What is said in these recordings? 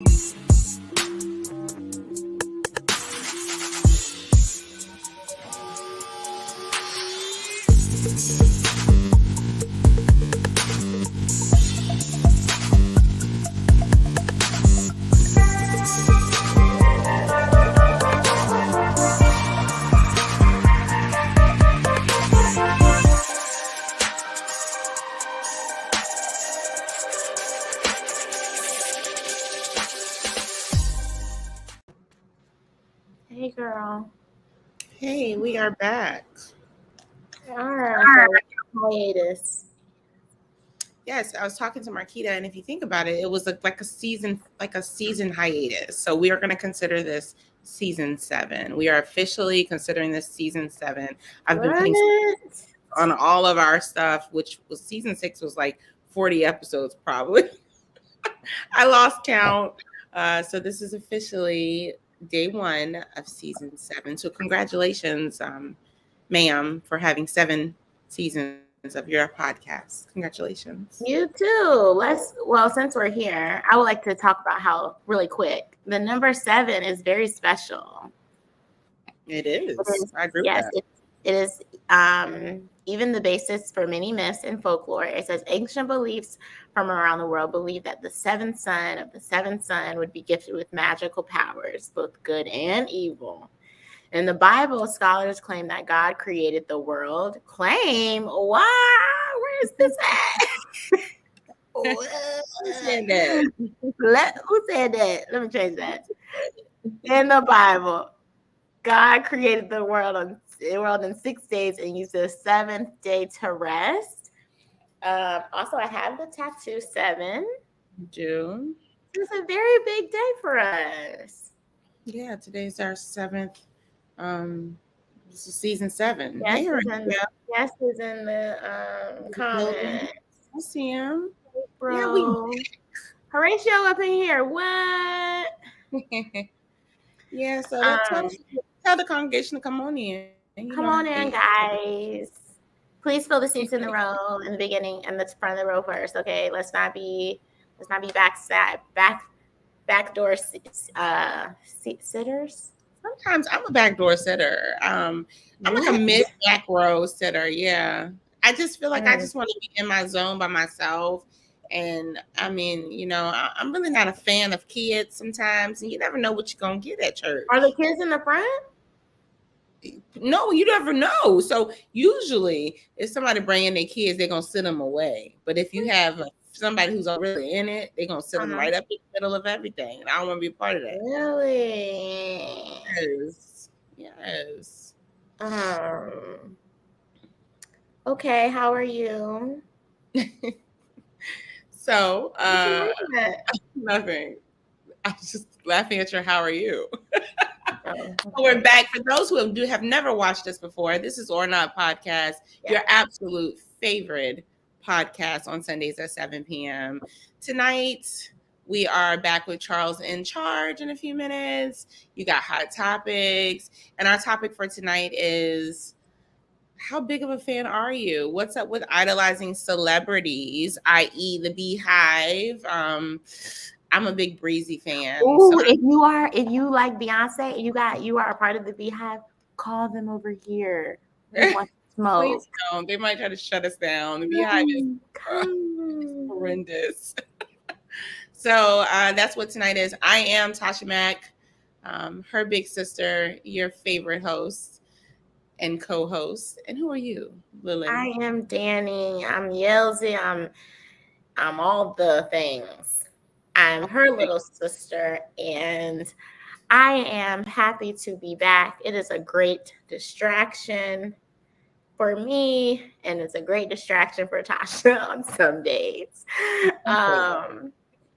Hey, girl. Hey, we are back. Hiatus. Yes, I was talking to Marquita, and if you think about it, it was like a season hiatus. So we are going to consider this season 7. We are officially considering this season 7. I've been putting on all of our stuff, which was season 6 was like 40 episodes probably. I lost count. So this is officially day 1 of season 7. So congratulations, ma'am, for having 7 seasons of your podcast. Congratulations. You too. Since we're here, I would like to talk about how, really quick, the number 7 is very special. It is. I agree with that. It is even the basis for many myths and folklore. It says ancient beliefs from around the world believe that the 7th son would be gifted with magical powers, both good and evil. In the Bible, scholars claim that God created the world. Wow, where is this at? Who said that? Who said that? Let me change that. In the Bible, God created the world in 6 days and used the 7th day to rest. Also, I have the tattoo 7. June. It's a very big day for us. Yeah, today's our 7th. This is season 7. Yes, Hey, is in the comments. I see him. Bro. Horatio up in here. What? Yeah, so tell the congregation to come on in. Come on in, guys. Please fill the seats in the row in the beginning and the front of the row first. Okay, let's not be backdoor sitters. Sometimes I'm a backdoor sitter. I'm like a mid back row sitter. Yeah, I just feel like I just want to be in my zone by myself. And I mean, I'm really not a fan of kids sometimes, and you never know what you're gonna get at church. Are the kids in the front? No, you never know. So usually, if somebody bringing their kids, they're gonna sit them away. But if you have somebody who's already in it, they're gonna sit them right up in the middle of everything. And I don't want to be a part of that. Really? Yes. Okay, how are you? So, nothing. I was just laughing at your "How are you?" Okay. We're back. For those who have never watched us before, this is ORNOT Podcast, your absolute favorite podcast on Sundays at 7 p.m. Tonight, we are back with Charles in charge in a few minutes. You got hot topics. And our topic for tonight is, how big of a fan are you? What's up with idolizing celebrities, i.e. the Beehive? I'm a big Breezy fan. Ooh, so if you like Beyonce, you are a part of the Beehive, call them over here. We want to smoke. Please don't. They might try to shut us down. The Beehive is horrendous. So that's what tonight is. I am Tasha Mack, her big sister, your favorite host and co-host. And who are you, Lily? I am Danny. I'm Yelzy. I'm all the things. I'm her little sister, and I am happy to be back. It is a great distraction for me, and it's a great distraction for Tasha on some days.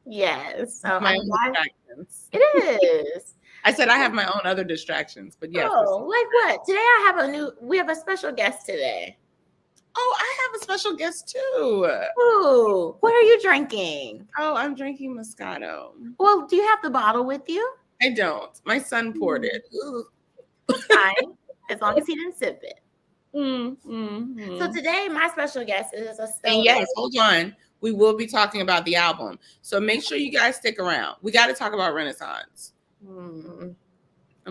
Yes. So my own distractions. It is. I said I have my own other distractions, but yes. Oh, like what? Today we have a special guest today. Oh, I have a special guest too. Ooh, what are you drinking? Oh, I'm drinking Moscato. Well, do you have the bottle with you? I don't. My son poured it. Fine, as long as he didn't sip it. So today, my special guest is a. And yes, hold on. we will be talking about the album. So make sure you guys stick around. We got to talk about Renaissance. I'm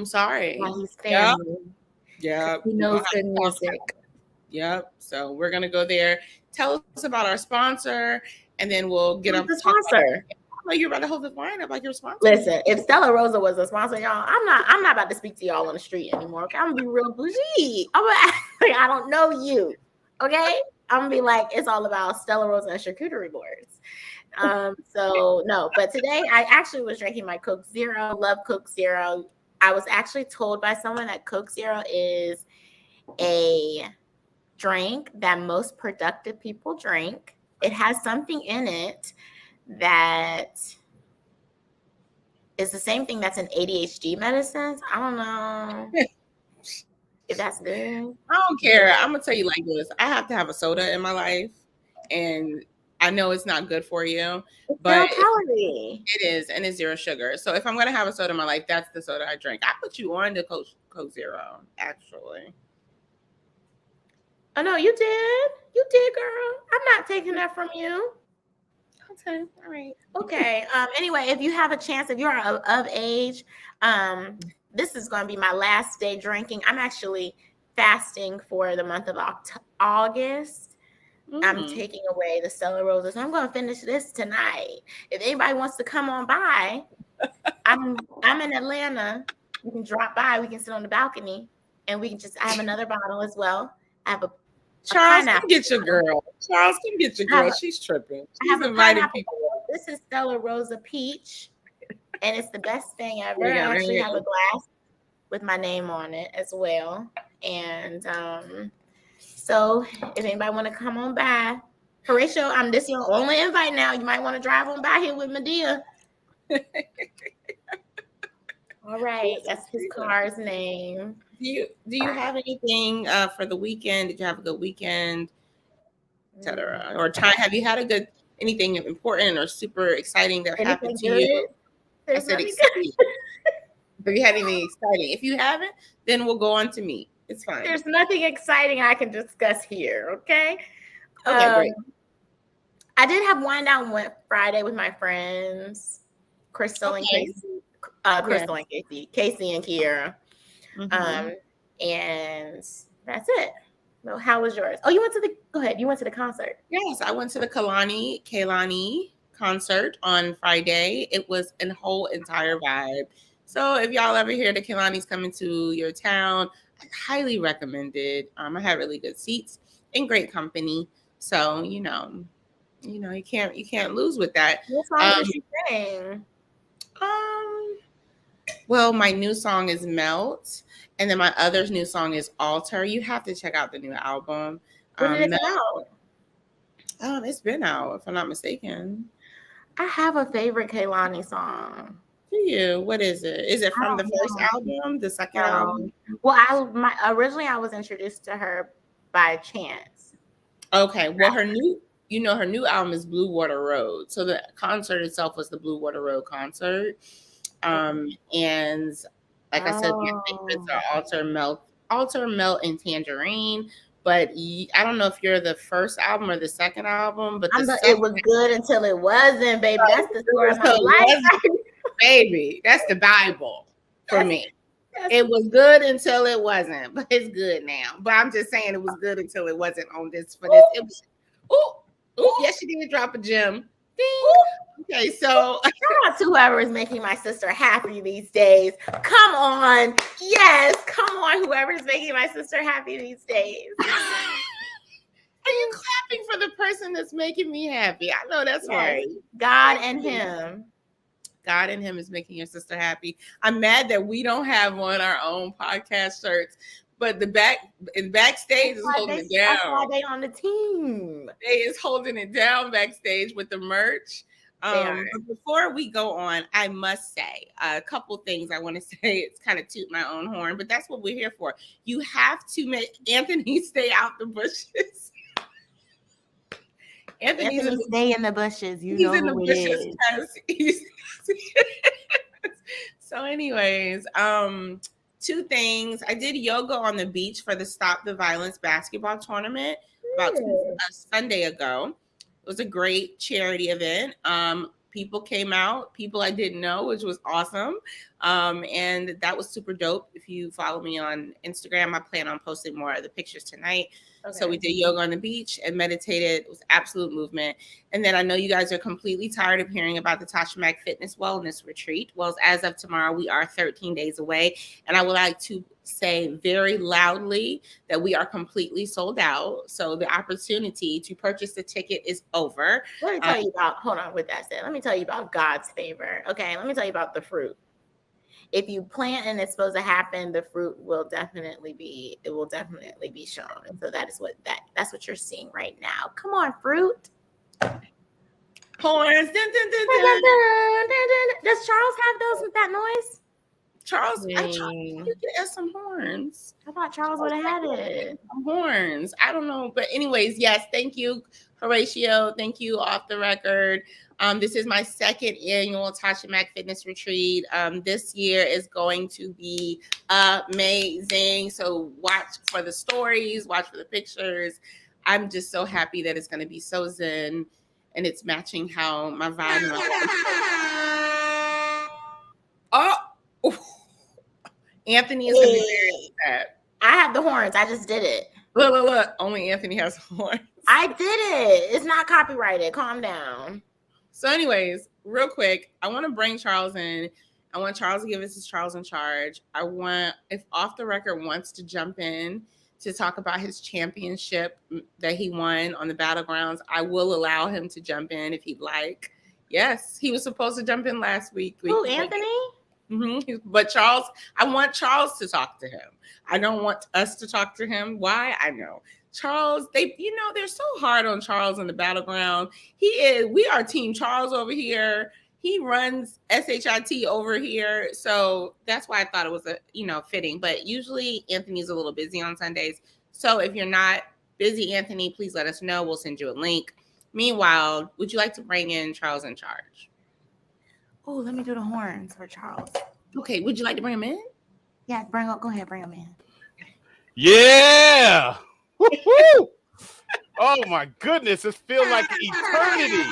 sorry. Yeah, he's family. Yeah. He knows good music. Yep. So we're going to go there. Tell us about our sponsor, and then we'll get up the sponsor. Oh, you're about to hold the line up like your sponsor. Listen, if Stella Rosa was a sponsor, y'all, I'm not about to speak to y'all on the street anymore. Okay? I'm gonna be real bougie. I'm gonna act like I don't know you. Okay? I'm gonna be like, it's all about Stella Rosa and charcuterie boards. So no, but today I actually was drinking my Coke Zero. Love Coke Zero. I was actually told by someone that Coke Zero is a drink that most productive people drink. It has something in it that is the same thing that's in ADHD medicines. I don't know if that's good. I don't care. I'm gonna tell you like this. I have to have a soda in my life, and I know it's not good for you, but calorie. It is, and it's zero sugar. So if I'm gonna have a soda in my life, that's the soda I drink. I put you on to Coke Zero, actually. Oh no, you did, girl. I'm not taking that from you. Okay, all right. Okay. Anyway, if you have a chance, if you're of age, this is going to be my last day drinking. I'm actually fasting for the month of August. I'm taking away the Stella Rosa. So I'm going to finish this tonight. If anybody wants to come on by, I'm in Atlanta. You can drop by. We can sit on the balcony, and we can I have another bottle as well. I have a Charles, come get your girl. Charles, come get your girl. She's tripping. She's inviting people. This is Stella Rosa Peach, and it's the best thing ever. I actually have a glass with my name on it as well. And so if anybody want to come on by, Horatio, this is your only invite now. You might want to drive on by here with Medea. All right, that's his car's name. Do you have anything for the weekend? Did you have a good weekend, etc.? Or have you had anything important or super exciting that happened to you? I said exciting. Have you had anything exciting? If you haven't, then we'll go on to me. It's fine. There's nothing exciting I can discuss here. Okay. Okay, great. I did have Wind Down Friday with my friends, Crystal and Casey. Crystal and Casey and Kiera. And that's it. Well, how was yours? Oh, go ahead. You went to the concert. Yes, I went to the Kehlani concert on Friday. It was a whole entire vibe. So if y'all ever hear the Kehlani's coming to your town, I highly recommend it. I had really good seats and great company. So, you can't lose with that. What song did she sing? Well, my new song is Melt, and then my other new song is Alter. You have to check out the new album. When did it come out? It's been out, if I'm not mistaken. I have a favorite Kehlani song. Do you? What is it? Is it from the first album, the second album? Well, originally I was introduced to her by chance. Okay. Well, her new album is Blue Water Road. So the concert itself was the Blue Water Road concert. And like I said, my favorites are Alter, Melt, and Tangerine. But I don't know if you're the first album or the second album, but it was good until it wasn't, baby. That's the story of my life. Baby, that's the Bible for me. It was good until it wasn't, but it's good now. But I'm just saying it was good until it wasn't on this. For this, it was. Yes, she did drop a gem. Okay, so shout out to whoever is making my sister happy these days. Come on, yes, come on, whoever is making my sister happy these days. Are you clapping for the person that's making me happy? I know that's right. God and him. God and him is making your sister happy. I'm mad that we don't have on our own podcast shirts, but the backstage is holding it down. That's why they on the team. They is holding it down backstage with the merch. But before we go on, I must say a couple things I want to say. It's kind of toot my own horn, but that's what we're here for. You have to make Anthony stay out the bushes. Anthony stay in the bushes. He's in the bushes. So anyways, two things. I did yoga on the beach for the Stop the Violence basketball tournament about a Sunday ago. It was a great charity event. People came out, people I didn't know, which was awesome. And that was super dope. If you follow me on Instagram, I plan on posting more of the pictures tonight. Okay. So we did yoga on the beach and meditated. It was absolute movement. And then I know you guys are completely tired of hearing about the Tasha Mack Fitness Wellness Retreat. Well, as of tomorrow, we are 13 days away. And I would like to say very loudly that we are completely sold out. So the opportunity to purchase the ticket is over. Let me tell you about, hold on with that said, let me tell you about God's favor. Okay, let me tell you about the fruit. If you plant and it's supposed to happen, the fruit will definitely be shown. And so that's what you're seeing right now. Come on, fruit. Horns. Does Charles have those with that noise? Charles, you could add some horns. I thought Charles would have had it. Horns. I don't know. But anyways, yes, thank you, Horatio. Thank you, Off the Record. This is my second annual Tasha Mack Fitness Retreat. This year is going to be amazing. So watch for the stories, watch for the pictures. I'm just so happy that it's going to be so zen and it's matching how my vibe. Anthony is going to be very upset. I have the horns. I just did it. Look. Only Anthony has horns. I did it. It's not copyrighted. Calm down. So anyways, real quick, I want to bring Charles in. I want Charles to give us his Charles in Charge. I want, if Off the Record wants to jump in to talk about his championship that he won on the Battlegrounds, I will allow him to jump in if he'd like. Yes, he was supposed to jump in last week. Who, Anthony? Mm-hmm. But Charles, I want Charles to talk to him. I don't want us to talk to him. Why? I know. Charles, they're so hard on Charles in the Battleground. We are Team Charles over here. He runs SHIT over here. So that's why I thought it was fitting. But usually Anthony's a little busy on Sundays. So if you're not busy, Anthony, please let us know. We'll send you a link. Meanwhile, would you like to bring in Charles in Charge? Oh, let me do the horns for Charles. Okay, would you like to bring him in? Yeah, go ahead, bring him in. Yeah. Woo-hoo! Oh my goodness, it feels like eternity.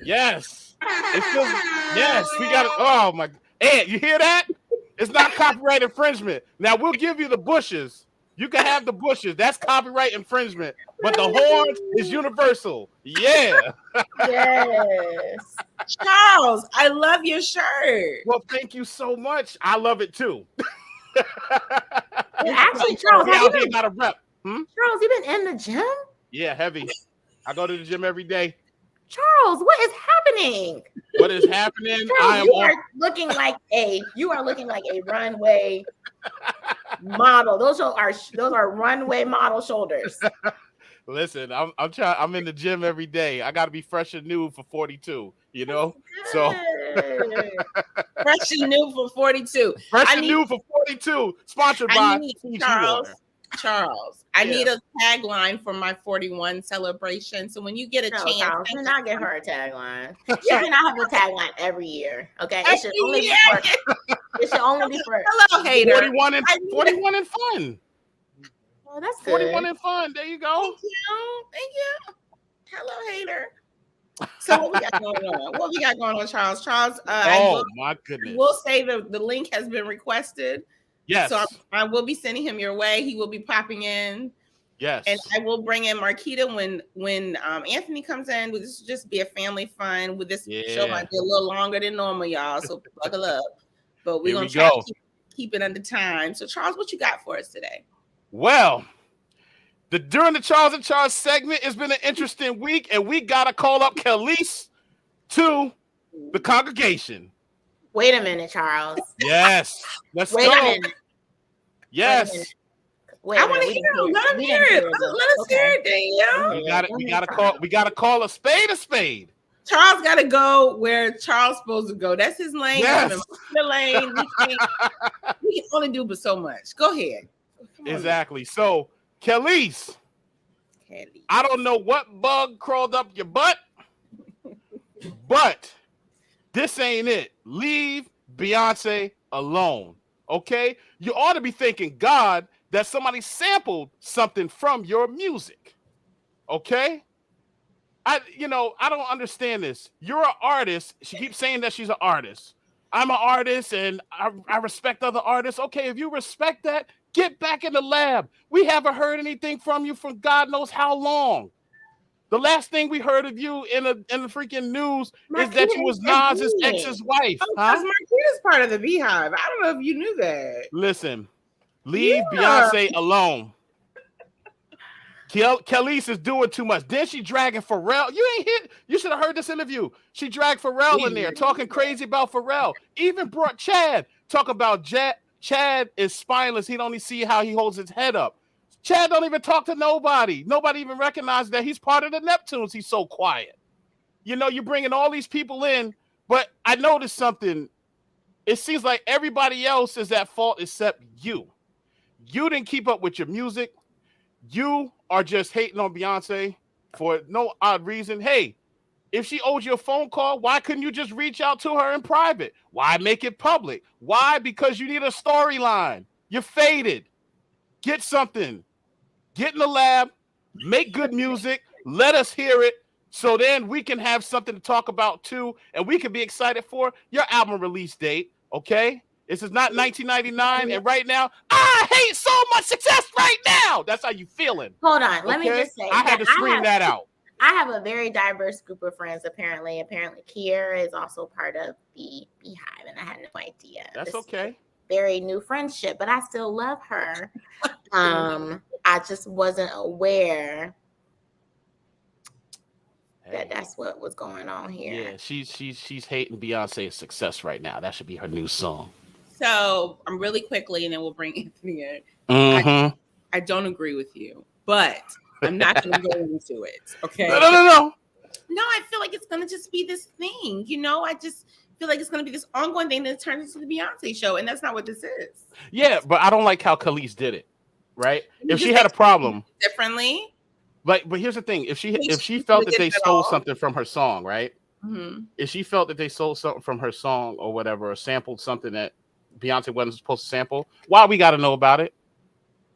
Yes. It feels, yes, we got it. Oh my, Ed, you hear that? It's not copyright infringement. Now we'll give you the bushes. You can have the bushes. That's copyright infringement. But the horns is universal. Yeah. Yes. Charles, I love your shirt. Well, thank you so much. I love it too. Actually, Charles, Charles, you been in the gym? Yeah, heavy. I go to the gym every day. Charles, what is happening? What is happening? Charles, you are looking like a runway model. Those are runway model shoulders. Listen, I'm trying. I'm in the gym every day. I got to be fresh and new for 42. You know, so fresh and new for 42. Fresh and new for 42. Sponsored by Charles. I need a tagline for my 41 celebration. So when you get a chance, Charles, do not get her a tagline. She cannot have a tagline every year. Okay, it should only be for. Hello, hater. 41 and fun. Oh, that's 41 and fun. There you go. Thank you. Hello, hater. So what we got going on? Charles? Charles, my goodness. We'll say the link has been requested. Yes. So I will be sending him your way. He will be popping in. Yes. And I will bring in Marquita when Anthony comes in. This will just be a family fun. With this show might be a little longer than normal, y'all. So buckle up. But we're going to try to keep it under time. So Charles, what you got for us today? Well, during the Charles in Charge segment, it's been an interesting week, and we got to call up Khalees to the congregation. Wait a minute, Charles. Yes. Let's go. Wait a minute. Yes. I want to hear him. Let him hear it. Let us hear it, Danielle. We gotta call a spade a spade. Charles got to go where Charles supposed to go. That's his lane. Yes. The lane. We can only do but so much. Go ahead. Exactly. So, Khalees, I don't know what bug crawled up your butt, but this ain't it. Leave Beyonce alone, okay? You ought to be thanking God that somebody sampled something from your music, okay? I don't understand this. You're an artist. She keeps saying that she's an artist. I'm an artist and I respect other artists. Okay, if you respect that, get back in the lab. We haven't heard anything from you for God knows how long. The last thing we heard of you in the freaking news is that you was Nas's ex's wife. Oh, because Marquita's part of the Beehive. I don't know if you knew that. Listen, leave Beyonce alone. Khalees is doing too much. Then she dragging Pharrell. You should have heard this interview. She dragged Pharrell in there, talking crazy about Pharrell. Even brought Chad. Talk about Chad is spineless. He don't even see how he holds his head up. Chad don't even talk to nobody. Nobody even recognizes that he's part of the Neptunes. He's so quiet. You're bringing all these people in, but I noticed something. It seems like everybody else is at fault except you. You didn't keep up with your music. You are just hating on Beyonce for no odd reason. Hey, if she owed you a phone call, why couldn't you just reach out to her in private? Why make it public? Why? Because you need a storyline. You're faded. Get something. Get in the lab. Make good music. Let us hear it. So then we can have something to talk about too. And we can be excited for your album release date. Okay? This is not 1999, and right now, I hate so much success right now. That's how you feeling. Hold on. Let me just say. I had to scream that out. I have a very diverse group of friends, apparently. Apparently, Kiera is also part of the Beehive, and I had no idea. That's okay. Very new friendship, but I still love her. I just wasn't aware that that's what was going on here. Yeah, she's hating Beyonce's success right now. That should be her new song. So I'm really quickly, and then we'll bring Anthony in. Mm-hmm. I don't agree with you, but I'm not going to go into it. Okay. No. No, I feel like it's going to just be this thing. I just feel like it's going to be this ongoing thing that turns into the Beyonce show, and that's not what this is. Yeah, but I don't like how Khalees did it. Right? If she had a problem differently. But here's the thing: if she felt that they stole something from her song, right? Mm-hmm. If she felt that they stole something from her song or whatever, or sampled something that Beyonce wasn't supposed to sample, why we got to know about it?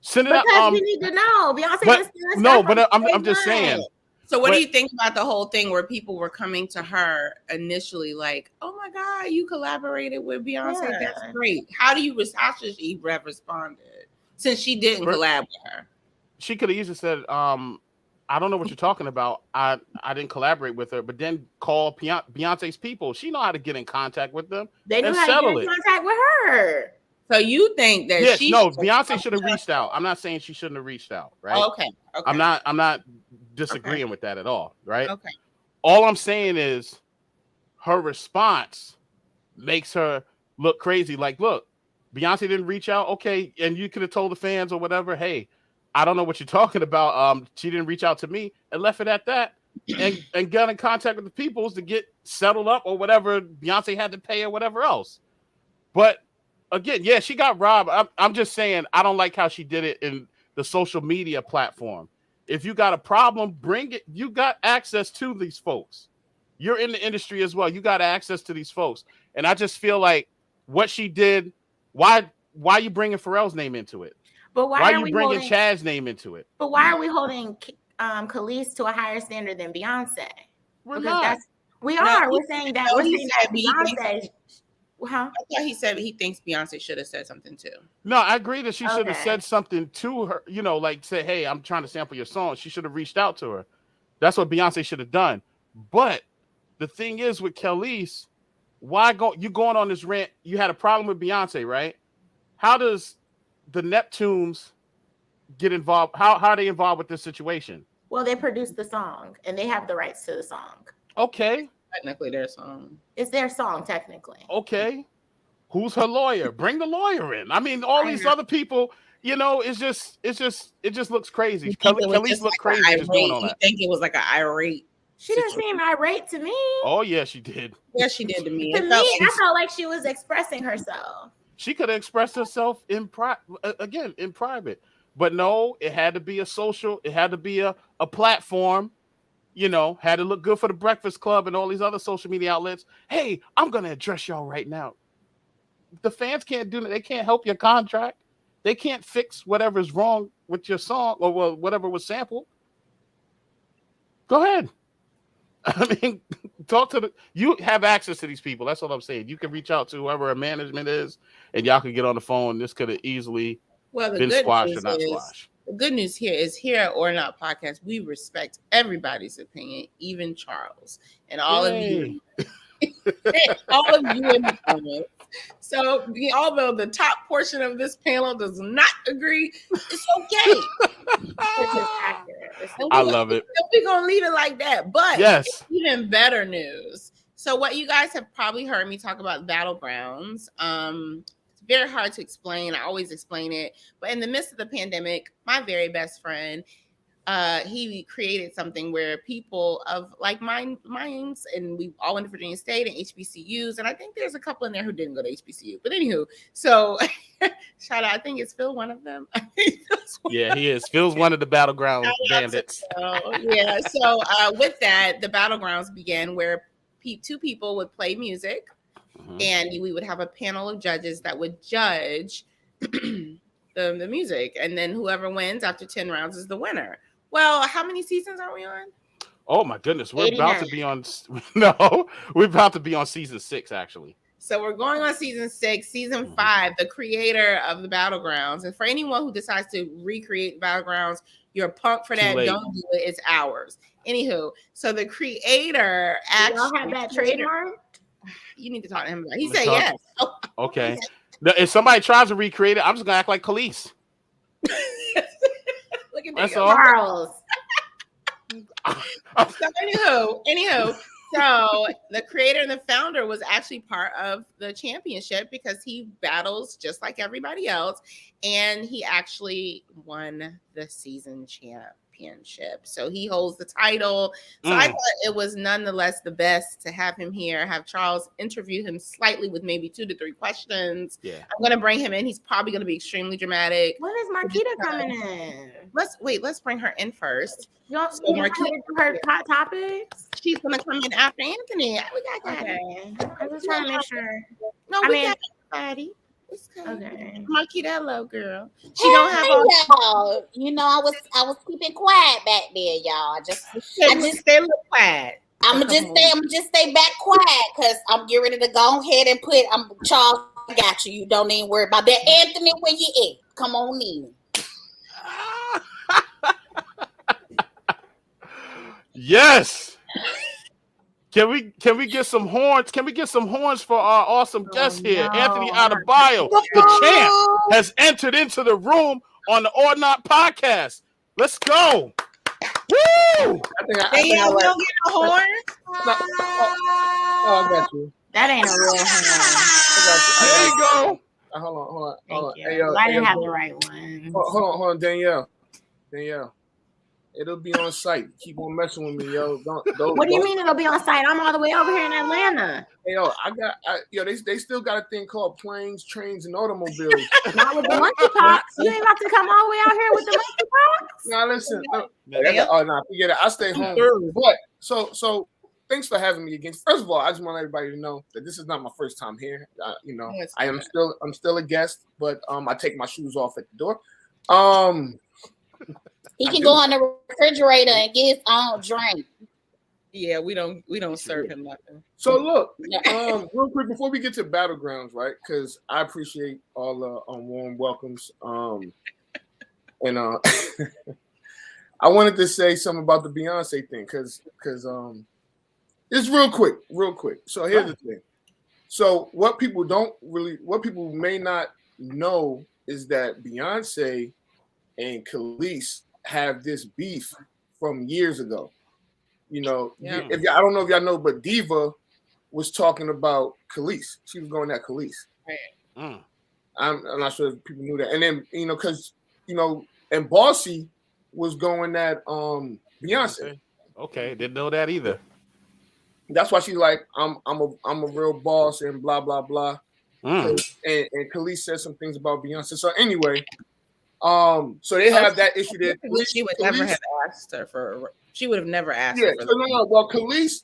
Send it because we need to know. Beyonce. I'm just saying. So what do you think about the whole thing where people were coming to her initially like, "Oh my God, you collaborated with Beyonce? Yeah. That's great." How should she have responded since she didn't collab with her? She could have easily said, I don't know what you're talking about. I didn't collaborate with her, but then call Beyonce's people. She know how to get in contact with them. They knew how to get in contact with her. So you think that Beyonce should have reached out. I'm not saying she shouldn't have reached out, right? Oh, okay. I'm not disagreeing with that at all, right? Okay. All I'm saying is her response makes her look crazy. Like, look, Beyonce didn't reach out. Okay, and you could have told the fans or whatever, hey, I don't know what you're talking about. She didn't reach out to me and left it at that and got in contact with the peoples to get settled up or whatever Beyonce had to pay or whatever else. But again, yeah, she got robbed. I'm just saying I don't like how she did it in the social media platform. If you got a problem, bring it. You got access to these folks. You're in the industry as well. You got access to these folks. And I just feel like what she did, why you bringing Pharrell's name into it? But why are you bringing Chad's name into it? But why are we holding Khalees to a higher standard than Beyonce? We're not. We're saying that Beyonce. I thought he said he thinks Beyonce should have said something too. No, I agree that she should have said something to her. Like say, "Hey, I'm trying to sample your song." She should have reached out to her. That's what Beyonce should have done. But the thing is with Khalees, you going on this rant? You had a problem with Beyonce, right? How does the Neptunes get involved? How are they involved with this situation? Well, they produced the song and they have the rights to the song. Okay. Technically their song. It's their song, technically. Okay. Who's her lawyer? Bring the lawyer in. I mean, all these other people, it just looks crazy. Khalees look crazy just doing all that. You think it was like an irate? She didn't seem irate to me. Oh, yeah, she did. Yeah, she did to me. I felt like she was expressing herself. She could have expressed herself in private. But no, it had to be a social, it had to be a platform, had to look good for the Breakfast Club and all these other social media outlets. Hey, I'm going to address y'all right now. The fans can't do that. They can't help your contract. They can't fix whatever's wrong with your song or whatever was sampled. Go ahead. I mean, talk to you have access to these people. That's what I'm saying. You can reach out to whoever a management is, and y'all can get on the phone. This could have easily been squashed or not squashed. The good news here at ORNOT Podcast, we respect everybody's opinion, even Charles and all of you. All of you in the comments. So, although the top portion of this panel does not agree, it's okay. I love it. We're gonna leave it like that. But yes, even better news. So, what you guys have probably heard me talk about battlegrounds. It's very hard to explain. I always explain it, but in the midst of the pandemic, my very best friend, he created something where people of like minds, and we all went to Virginia State and HBCUs, and I think there's a couple in there who didn't go to HBCU. But anywho, so shout out. I think it's Phil, one of them. Yeah, he is. Phil's one of the battleground bandits. Yeah. So with that, the battlegrounds began where two people would play music, and we would have a panel of judges that would judge the music, and then whoever wins after 10 rounds is the winner. Well, how many seasons are we on? Oh my goodness, we're 89. about to be on. No, we're about to be on season 6, actually. So we're going on season 6, season 5. The creator of the battlegrounds, and for anyone who decides to recreate battlegrounds, you're a punk for that. Don't do it. It's ours. Anywho, so the creator actually. Y'all have that trademark? You need to talk to him about it. He said yes. Oh. Okay. Now, if somebody tries to recreate it, I'm just gonna act like Khalees. Look at that's all. Charles. So anywho, so the creator and the founder was actually part of the championship because he battles just like everybody else, and he actually won the season championship. So he holds the title. So I thought it was nonetheless the best to have him here, have Charles interview him slightly with maybe 2 to 3 questions. Yeah. I'm going to bring him in. He's probably going to be extremely dramatic. When is Marquita coming in? Let's bring her in first. Y'all Marquita her hot topics? She's going to come in after Anthony. We got that. Okay. I'm just trying to make sure. No, we got everybody. Okay. Marquita, hello, girl. She don't have y'all. You know, I was keeping quiet back there, y'all. I just stay a little quiet. I'm just stay back quiet because I'm getting ready to go ahead and put. Charles, I got you. You don't even worry about that. Anthony, where you at? Come on in. Yes. Can we get some horns? Can we get some horns for our awesome guest here, Anthony Adebayo? The champ has entered into the room on the ORNOT podcast. Let's go. Woo! We don't get no horns. I got you. That ain't a real horn. There you go. Hold on. Thank you. Hey, I didn't have the right one. Hold on, Danielle. It'll be on site. Keep on messing with me, yo. What do you mean it'll be on site? I'm all the way over here in Atlanta. Hey, they still got a thing called planes, trains, and automobiles. Not with the monkeypox. You ain't about to come all the way out here with the monkeypox? Nah, listen. Forget it. I stay home. But so thanks for having me again. First of all, I just want everybody to know that this is not my first time here. I'm still a guest, but I take my shoes off at the door. He can go on the refrigerator and get his own drink. Yeah, we don't serve him nothing. So look, real quick before we get to battlegrounds, right? Because I appreciate all the warm welcomes. And I wanted to say something about the Beyonce thing because it's real quick. So here's the thing. So what people may not know is that Beyonce and Khalees have this beef from years ago. You know, I don't know if y'all know, but Diva was talking about Khalees. She was going at Khalees. Right. I'm not sure if people knew that. And then, because, and Bossy was going at Beyonce. Okay, didn't know that either. That's why she's like, I'm a real boss and blah, blah, blah. And Khalees said some things about Beyonce. So anyway, so they have that issue there. She would never have asked her for. She would have never asked her. Yeah. So no. Well, Khalees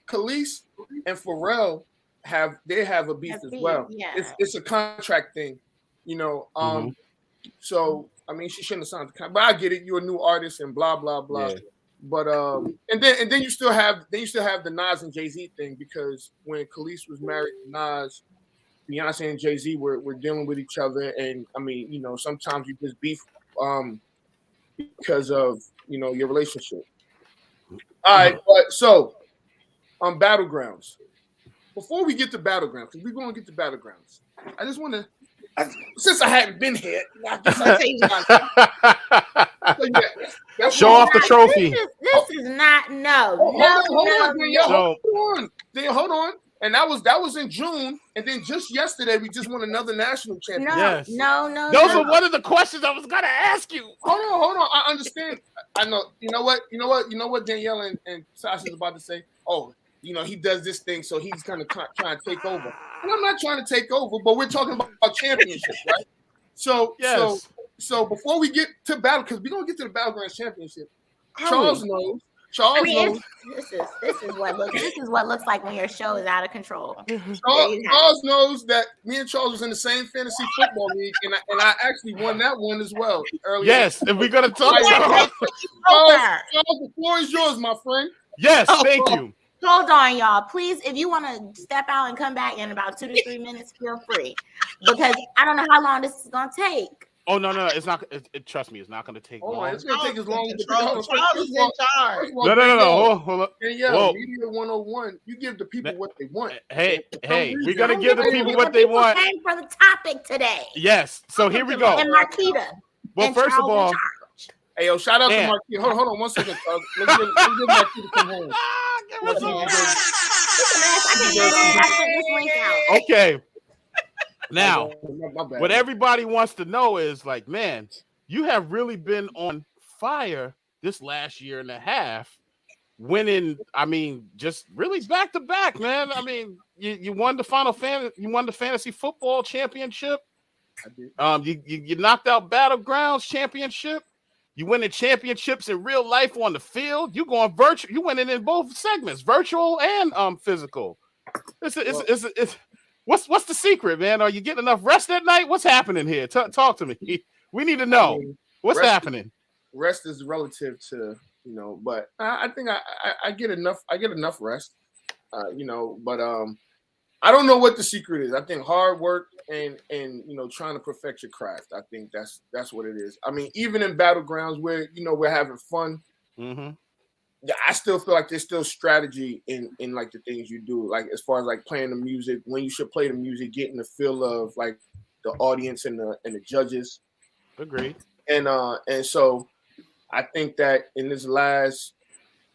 and Pharrell have a beef as well. Yeah. It's a contract thing, So I mean, she shouldn't have signed the contract, but I get it. You're a new artist and blah blah blah. But and then you still have the Nas and Jay-Z thing, because when Khalees was married to Nas, Beyonce and Jay-Z were dealing with each other, and I mean, you know, sometimes you just beef because of, you know, your relationship. All right, but so on Battlegrounds. Before we get to Battlegrounds, because we're going to get to Battlegrounds, I just want to, since I hadn't been here, I guess I'll tell you Show off the trophy. This is not Hold on. And that was in June, and then just yesterday we just won another national championship. No. Those are one of the questions I was gonna ask you. Hold on. I understand. I know. You know what Danielle and Sasha's about to say. Oh, you know, he does this thing, so he's kind of trying to take over. And I'm not trying to take over, but we're talking about championships, right? So, yes. So before we get to battle, because we're gonna get to the Battlegrounds Championship, Charles knows. This is what looks like when your show is out of control. Charles knows that me and Charles was in the same fantasy football league, and I actually won that one as well earlier. Yes, and we're gonna talk about Charles, the floor is yours, my friend. Yes, thank you. Hold on, y'all. Please, if you want to step out and come back in about 2 to 3 minutes, feel free. Because I don't know how long this is gonna take. Oh no, it's not. Trust me, it's not going to take long. It's going to take as long as Charles is in charge. No. Hold up. Whoa. Media 101. You give the people what they want. Hey, we're going to give the people what they want. Came for the topic today. Yes. So here we go. And Marquita. Well, first of all, hey, yo, shout out to Marquita. Hold on 1 second, Charles. Let's give Marquita come home. Okay. Now, what everybody wants to know is like, man, you have really been on fire this last year and a half, winning. I mean, just really back to back, man. I mean, you won the you won the fantasy football championship. I did. You knocked out Battlegrounds championship. You winning championships in real life on the field. You going virtual. You winning in both segments, virtual and physical. It's What's the secret, man? Are you getting enough rest at night? What's happening here? Talk to me. We need to know what's happening. Rest is relative to, you know, but I think I get enough. I get enough rest, you know. But I don't know what the secret is. I think hard work and you know, trying to perfect your craft. I think that's what it is. I mean, even in Battlegrounds where, you know, we're having fun. Mm-hmm. I still feel like there's still strategy in like the things you do, like as far as like playing the music, when you should play the music, getting the feel of like the audience and the judges. Agreed. And so I think that in this last,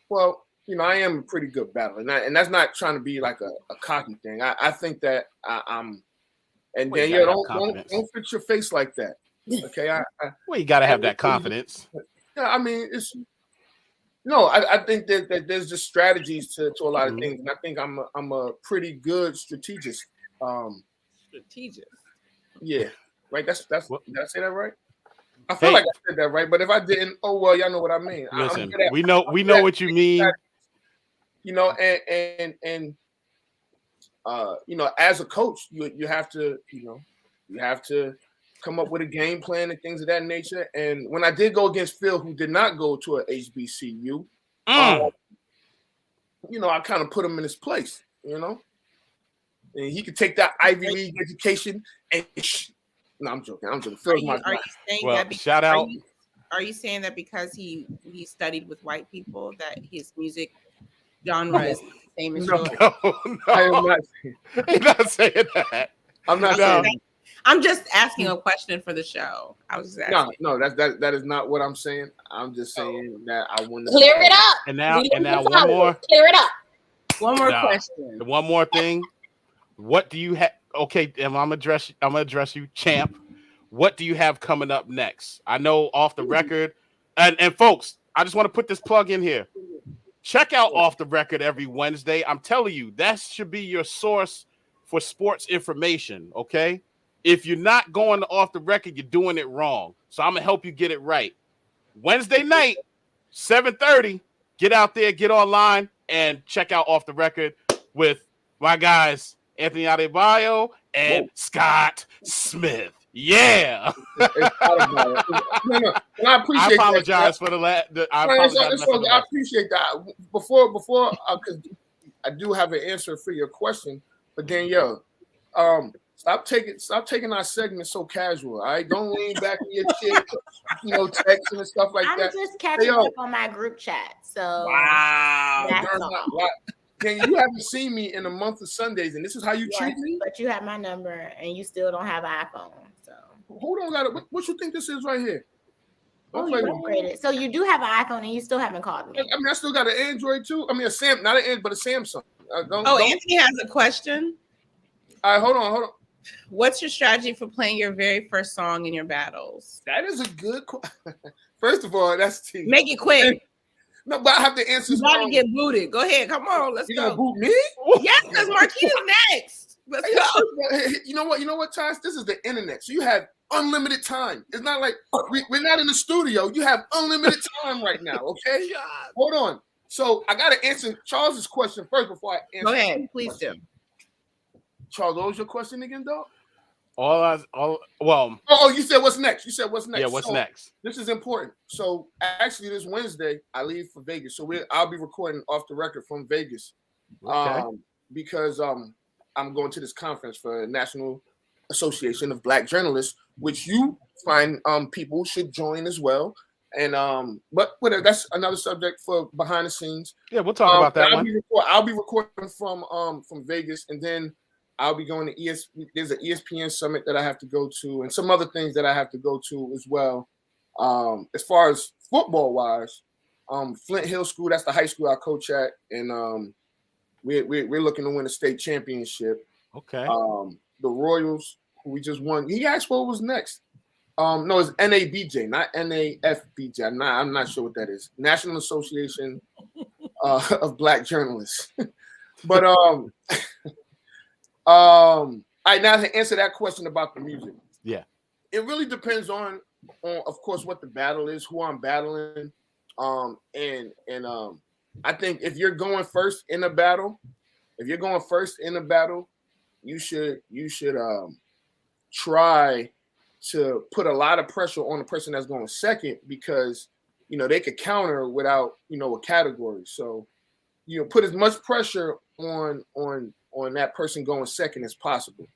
well, you know, I am a pretty good battler, and that's not trying to be like a cocky thing. I think that I'm, and then don't fix your face like that. Okay, well, you got to have that confidence. Yeah, I mean it's. No, I think that there's just strategies to a lot of things, and I think I'm a pretty good strategist. Strategist. Yeah, right. That's did I say that right? I feel like I said that right, but if I didn't, oh well, y'all know what I mean. Listen, we know what you mean. You know, and you know, as a coach, you have to come up with a game plan and things of that nature. And when I did go against Phil, who did not go to a HBCU, you know, I kind of put him in his place, you know, and he could take that Ivy League education and no, I'm joking. Phil's my guy. Shout out. Are you saying that because he studied with white people that his music genre is the same as yours? No. I am not. He's not saying that. I'm not saying that. I'm just asking a question for the show. I was just asking. No, that is not what I'm saying. I'm just saying that I want to clear it up. And now one more. Clear it up. One more question. One more thing. What do you have? Okay, I'm gonna address you, champ. What do you have coming up next? I know off the record, and folks, I just want to put this plug in here. Check out Off the Record every Wednesday. I'm telling you, that should be your source for sports information. Okay. If you're not going off the record, you're doing it wrong. So I'm going to help you get it right. Wednesday night, 7:30, get out there, get online, and check out Off the Record with my guys, Anthony Adebayo and Scott Smith. Yeah. It's automatic. No, and I appreciate. I apologize for the I appreciate that. Before, because I do have an answer for your question, but Danielle, stop taking our segment so casual. All right, don't lean back in your chair, texting and stuff like that. I'm just catching up on my group chat. So wow, that's all. You haven't seen me in a month of Sundays, and this is how you treat me. But you have my number, and you still don't have an iPhone. So hold on, what you think this is right here? Oh, you upgraded. So you do have an iPhone, and you still haven't called me. I mean, I still got an Android too. I mean, not an Android, but a Samsung. Anthony has a question. All right, hold on. What's your strategy for playing your very first song in your battles? That is a good question. First of all, that's T. Make it quick. No, but I have to answer. You got to get booted. Go ahead. Come on. Let's go. You gonna boot me? Yes, because Marquita's next. Let's go. You know what, Tosh? This is the internet. So you have unlimited time. It's not like we're not in the studio. You have unlimited time right now, okay? Hold on. So I got to answer Charles's question first before I answer. Go ahead. Please do. Charles, what was your question again, dog? You said what's next? Yeah, what's next? This is important. So actually, this Wednesday I leave for Vegas, so I'll be recording off the record from Vegas, because I'm going to this conference for National Association of Black Journalists, which you find people should join as well. And but whatever, that's another subject for behind the scenes. Yeah, we'll talk about that one. I'll be recording from Vegas, and then I'll be going to there's an ESPN summit that I have to go to, and some other things that I have to go to as well. As far as football wise, Flint Hill School, that's the high school I coach at, and we're looking to win a state championship. Okay. The Royals, who we just won. He asked what was next. No, it's NABJ, not NAFBJ. I'm not sure what that is. National Association of Black Journalists. But all right, now to answer that question about the music. Yeah. It really depends on of course what the battle is, who I'm battling. And I think if you're going first in a battle, you should try to put a lot of pressure on the person that's going second, because they could counter without a category. So put as much pressure on that person going second as possible,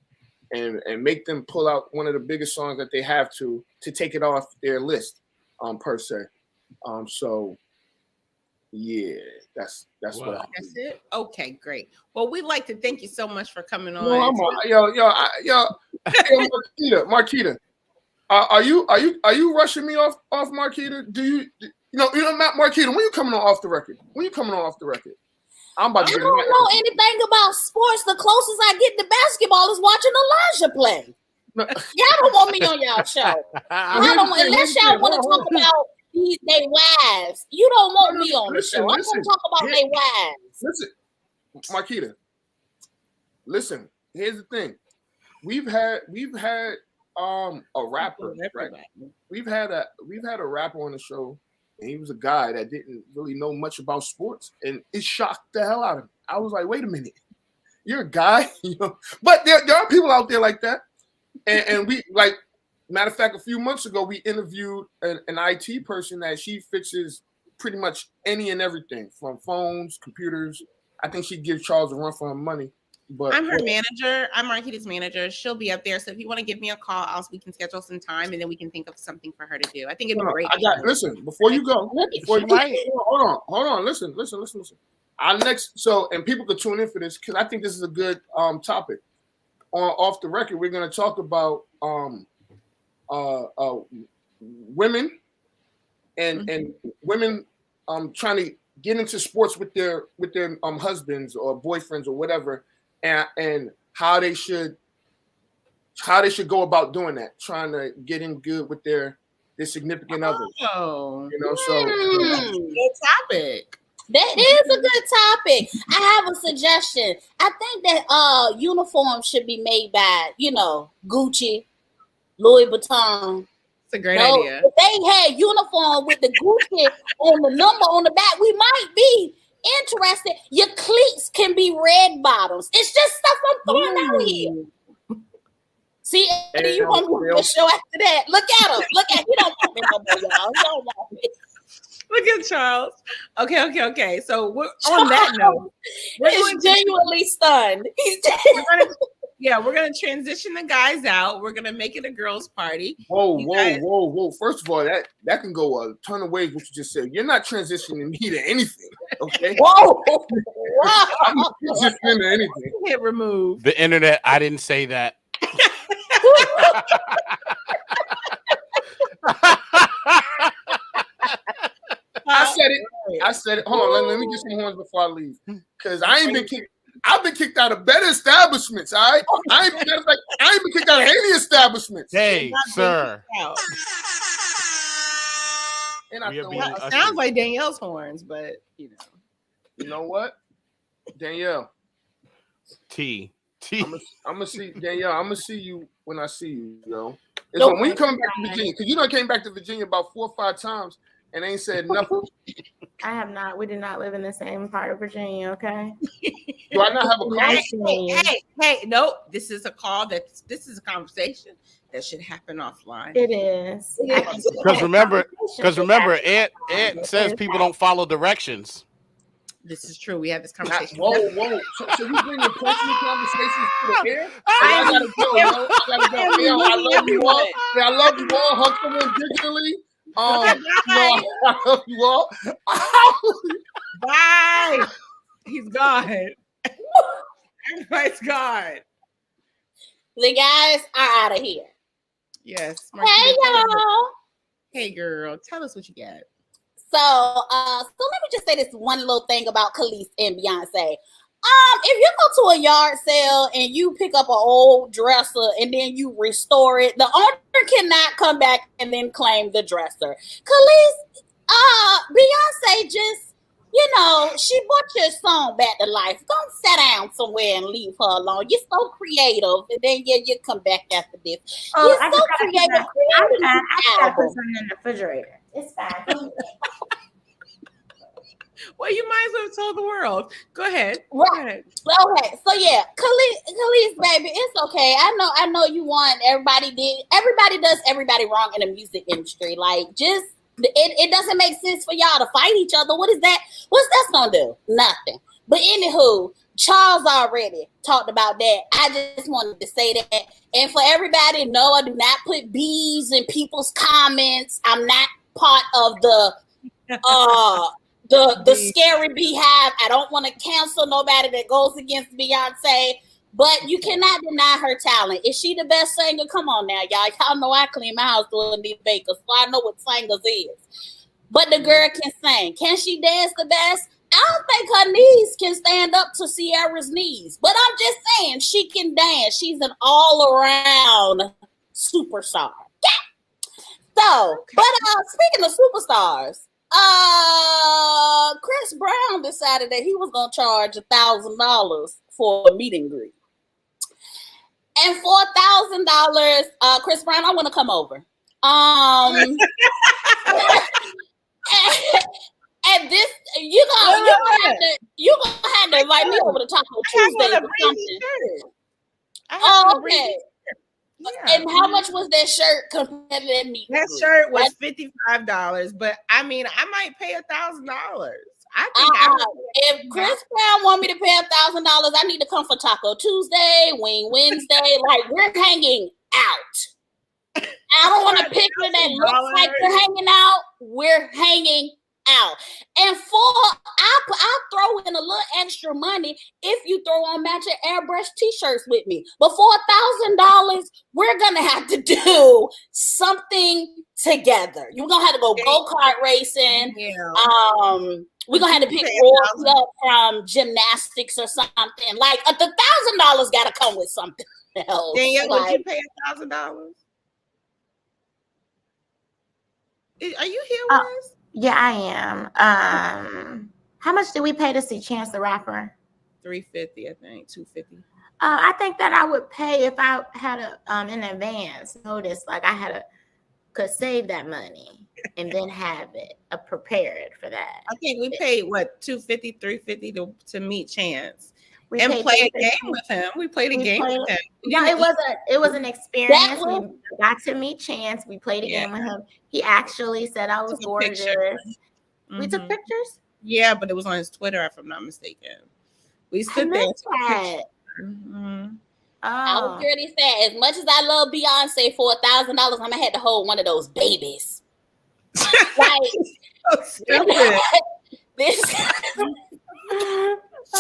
and make them pull out one of the biggest songs that they have to take it off their list, per se. So yeah, that's what I That's it. Okay, great. Well, we'd like to thank you so much for coming on. Marquita, are you rushing me off Marquita? Do you Marquita, when you coming on off the record? I'm about to I don't know anything about sports. The closest I get to basketball is watching Elijah play. Y'all don't want me on y'all show. Unless y'all want to talk about they wives. You don't want me on the show. I'm going to talk about they wives. Listen, Marquita. Listen, here's the thing. We've had a rapper, right? We've had a rapper on the show, and he was a guy that didn't really know much about sports, and it shocked the hell out of me. I was like, wait a minute, you're a guy, But there are people out there like that, and we like. Matter of fact, a few months ago, we interviewed an IT person that she fixes pretty much any and everything from phones, computers. I think she'd give Charles a run for her money. But I'm her manager. I'm Marquita's manager. She'll be up there. So if you want to give me a call, we can schedule some time, and then we can think of something for her to do. I think it'd be great. Listen, before you go, hold on. Listen. Our next, and people could tune in for this because I think this is a good topic. Off the record, we're going to talk about women and women trying to get into sports with their husbands or boyfriends or whatever, and how they should go about doing that, trying to get in good with their significant others. So good topic. That is a good topic. I have a suggestion. I think that uniforms should be made by Gucci, Louis Vuitton. It's a great idea. If they had uniform with the Gucci on the number on the back, we might be interested. Your cleats can be red bottoms. It's just stuff I'm throwing out here. See, do you want me to show after that? Look at him. Look at, he don't want me no more, y'all. He don't want me. Look at Charles. Okay. So on that note, he's genuinely stunned. We're gonna transition the guys out. We're gonna make it a girls' party. Whoa. First of all, that can go a ton of ways. What you just said. You're not transitioning me to anything. Okay. Whoa. I'm not transitioning to anything. Hit remove. The internet. I didn't say that. I said it. Hold on, let me get some horns before I leave. Because I've been kicked out of better establishments. All right, I ain't been kicked out of any establishments. Hey, sir. And I sounds like Danielle's horns, but you know what, Danielle. I'm gonna see Danielle. I'm gonna see you when I see you, yo. When you coming back to Virginia, because I came back to Virginia about 4 or 5 times and ain't said nothing. I have not. We do not live in the same part of Virginia, okay? Do I not have a car? Hey, no. This is a call this is a conversation that should happen offline. It is. Because remember, Ed says people don't follow directions. This is true. We had this conversation. Whoa. So you bring your personal conversations to the air? I gotta go, yo. I love you all. I love you all. Hug someone digitally. I love you all. Bye. He's gone. Everybody's gone. The guys are out of here. Yes. Hey, y'all. Hey, girl. Tell us what you got. So let me just say this one little thing about Khalees and Beyonce. If you go to a yard sale and you pick up an old dresser and then you restore it, the owner cannot come back and then claim the dresser. Khalees, Beyonce just, she brought your song back to life. Go sit down somewhere and leave her alone. You're so creative, and then you come back after this. You're so creative. I put something in the refrigerator. It's fine. Well, you might as well have told the world. Go ahead. Right. Okay. So yeah, Khalees, baby, it's okay. I know you want everybody does everybody wrong in the music industry. Like, just it doesn't make sense for y'all to fight each other. What is that? What's that gonna do? Nothing. But anywho, Charles already talked about that. I just wanted to say that. And for everybody, no, I do not put bees in people's comments. I'm not part of the scary beehive. I don't want to cancel nobody that goes against Beyonce, but you cannot deny her talent. Is she the best singer? Come on now, y'all. Y'all know I clean my house doing these bakers, so I know what singers is. But the girl can sing. Can she dance the best? I don't think her knees can stand up to Ciara's knees, but I'm just saying she can dance. She's an all-around superstar. Yeah. So, but speaking of superstars, Chris Brown decided that he was gonna charge $1,000 for a meet and greet. And for $1,000, Chris Brown, I want to come over. And this, you're gonna have to invite me over to Taco Tuesday or something. Oh, okay. Yeah. And how much was that shirt compared to that meat? That shirt was $55, but I mean, I might pay $1,000. I think if Chris Brown want me to pay $1,000, I need to come for Taco Tuesday, Wing Wednesday. Like, we're hanging out. I don't want a picture that looks like we're hanging out. We're hanging out. And I'll throw in a little extra money if you throw on matching airbrush t-shirts with me. But for $1,000, we're gonna have to do something together. You're gonna have to go go-kart racing. Yeah. We're gonna have to pick roles up from gymnastics or something. Like the $1,000 gotta come with something else. Danielle, would you pay $1,000? Are you here with us? Yeah, I am. How much did we pay to see Chance the Rapper? $350, I think. $250. I think that I would pay if I had in advance notice, like I could save that money and then have it prepared for that. I think we paid $250, $350 to meet Chance. and play a game with him. We played a game with him. No, it was an experience. We got to meet Chance. We played a game with him. He actually said I was gorgeous. Mm-hmm. We took pictures. Yeah, but it was on his Twitter, if I'm not mistaken. We stood there. Mm-hmm. I was pretty sad. As much as I love Beyonce, for $1,000, I'm gonna have to hold one of those babies. Like so stupid.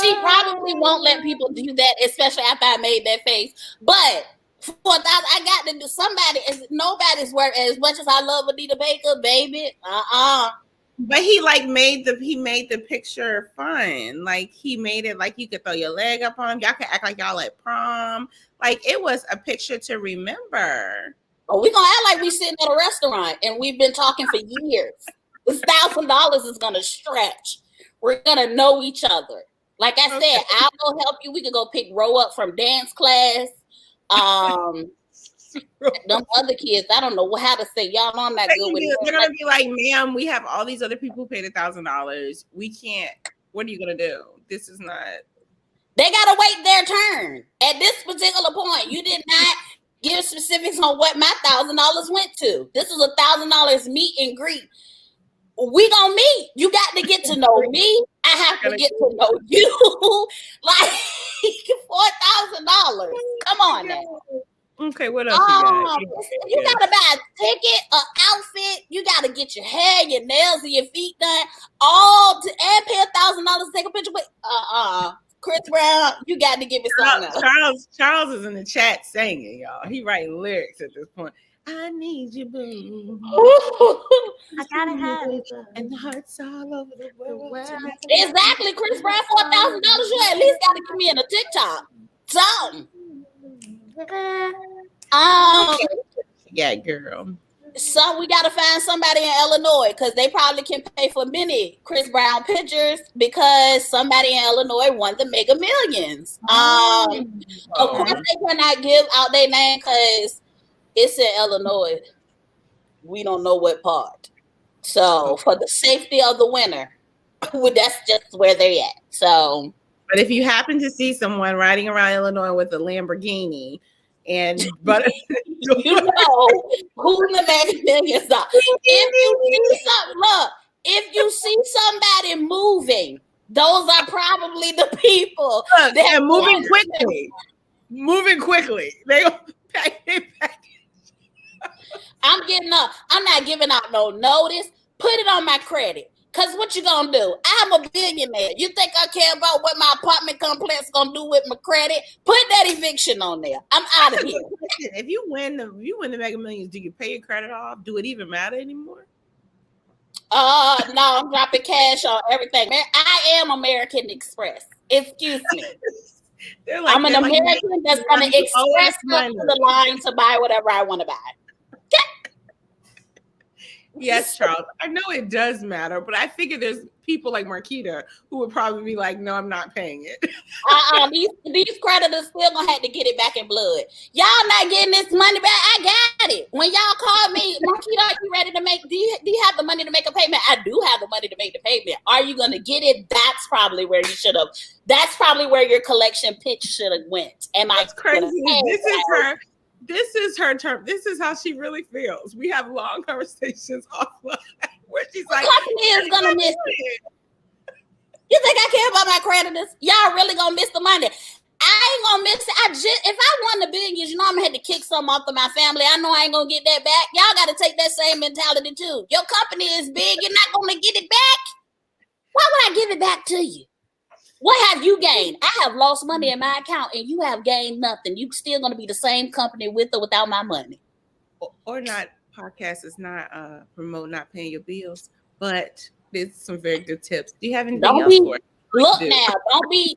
She probably won't let people do that, especially after I made that face. But for $1,000, I got to do somebody. Nobody's worth as much as I love Anita Baker, baby. But he made the picture fun. Like he made it like you could throw your leg up on him. Y'all could act like y'all at prom. Like it was a picture to remember. Oh, we're gonna act like we sitting at a restaurant and we've been talking for years. $1,000 is gonna stretch. We're gonna know each other. Like I said, I'll go help you. We can go pick Row up from dance class. Them other kids, I don't know how to say. Y'all know I'm not good with it. They're gonna be like, ma'am, we have all these other people who paid $1,000. We can't. What are you gonna do? This is not. They gotta wait their turn. At this particular point, you did not give specifics on what my $1,000 went to. This is $1,000 meet and greet. We gonna meet. You got to get to know me. I have to get to know you. Like $4,000. Come on now. Okay, what else you got? You gotta buy a ticket, an outfit. You gotta get your hair, your nails, and your feet done. And pay $1,000 to take a picture with. Chris Brown, you got to give me something else. Charles is in the chat singing, y'all. He writing lyrics at this point. I need you, boo. I gotta have it. And the hearts all over the world. Exactly, Chris Brown, $4,000. You at least got to give me in a TikTok. Something. Yeah, girl. So we got to find somebody in Illinois because they probably can pay for many Chris Brown pictures because somebody in Illinois won the Mega Millions. Of course, they cannot give out their name because it's in Illinois. We don't know what part. So for the safety of the winner, that's just where they're at. So, but if you happen to see someone riding around Illinois with a Lamborghini, but you know who the Mega Millions are. If you see somebody moving, those are probably the people that are moving quickly. Moving quickly. They pack it back. I'm not giving out no notice. Put it on my credit. Because what you gonna do? I'm a billionaire. You think I care about what my apartment complex gonna do with my credit? Put that eviction on there. I'm out of here. If you win the Mega Millions, do you pay your credit off? Do it even matter anymore? No, I'm dropping cash on everything. Man, I am American Express. Excuse me. I'm an American that's gonna express up to the line to buy whatever I want to buy. Yes, Charles. I know it does matter, but I figure there's people like Marquita who would probably be like, "No, I'm not paying it." These creditors still gonna have to get it back in blood. Y'all not getting this money back. I got it. When y'all call me, Marquita, are you ready to make? Do you have the money to make a payment? I do have the money to make the payment. Are you gonna get it? That's probably where you should have. That's probably where your collection pitch should have went. Am I crazy? This is her term. This is how she really feels. We have long conversations offline where she's like, company is gonna miss it. You think I care about my creditors? Y'all really gonna miss the money? I ain't gonna miss it. If I won the billions, you know I'm gonna have to kick some off of my family. I know I ain't gonna get that back. Y'all gotta take that same mentality too. Your company is big. You're not gonna get it back. Why would I give it back to you? What have you gained? I have lost money in my account and you have gained nothing. You still going to be the same company with or without my money. ORNOT podcast is not promote not paying your bills, but there's some very good tips. Do you have anything else for it? Look now,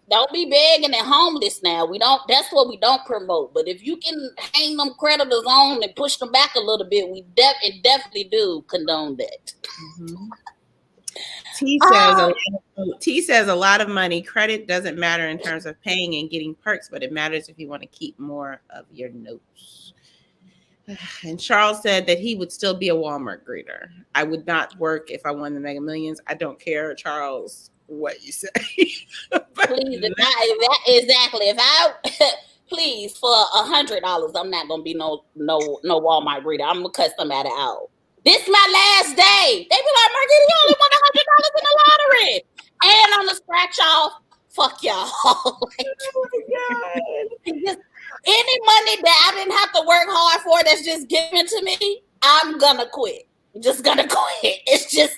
don't be begging and homeless now. That's what we don't promote. But if you can hang them creditors on and push them back a little bit, we definitely do condone that. Mm-hmm. T says a lot of money. Credit doesn't matter in terms of paying and getting perks, but it matters if you want to keep more of your notes. And Charles said that he would still be a Walmart greeter. I would not work if I won the Mega Millions. I don't care, Charles. what you say. Please, if I please for $100, I'm not gonna be no Walmart greeter. I'm gonna cut somebody out. This my last day. They be like, Marquita, you only won $100 in the lottery, and on the scratch off. Fuck y'all. Like, oh my God. Just, any money that I didn't have to work hard for that's just given to me, I'm gonna quit. I'm just gonna quit. It's just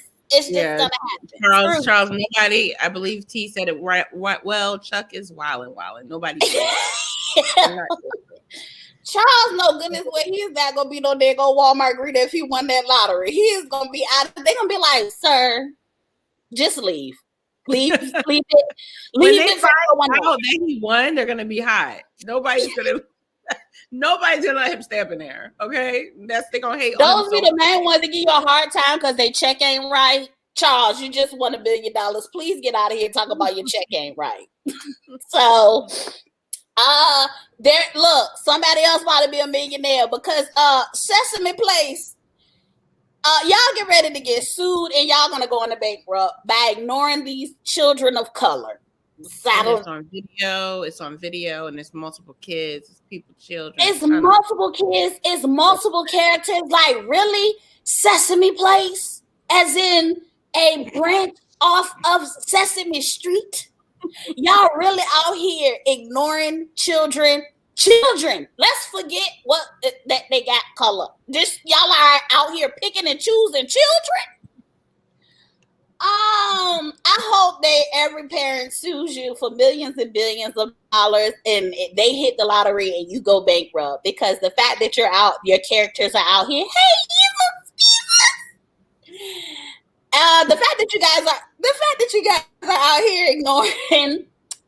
gonna happen. Charles, nobody, I believe T said it right. Well, Chuck is wilding. Nobody Charles, no goodness, where he is not gonna be no there go Walmart greeter if he won that lottery. He is gonna be out. They're gonna be like, sir, just leave. Leave it. Leave when it. They find out that he won, they're gonna be hot. Nobody's gonna let him stay up in there. Okay, they're gonna hate. Those be the main ones that give you a hard time because they check ain't right. Charles, you just won $1 billion. Please get out of here and talk about your check ain't right. So, look, somebody else about to be a millionaire because Sesame Place. Y'all get ready to get sued and y'all gonna go into bankrupt by ignoring these children of color. It's on video, and it's multiple kids, it's people, children. It's multiple kids, it's multiple characters. Like, really? Sesame Place? As in a branch off of Sesame Street? Y'all really out here ignoring children. Let's forget that they got color. Just y'all are out here picking and choosing children. I hope that every parent sues you for millions and billions of dollars and they hit the lottery and you go bankrupt because the fact that your characters are out here. Hey, Jesus. The fact that you guys are out here ignoring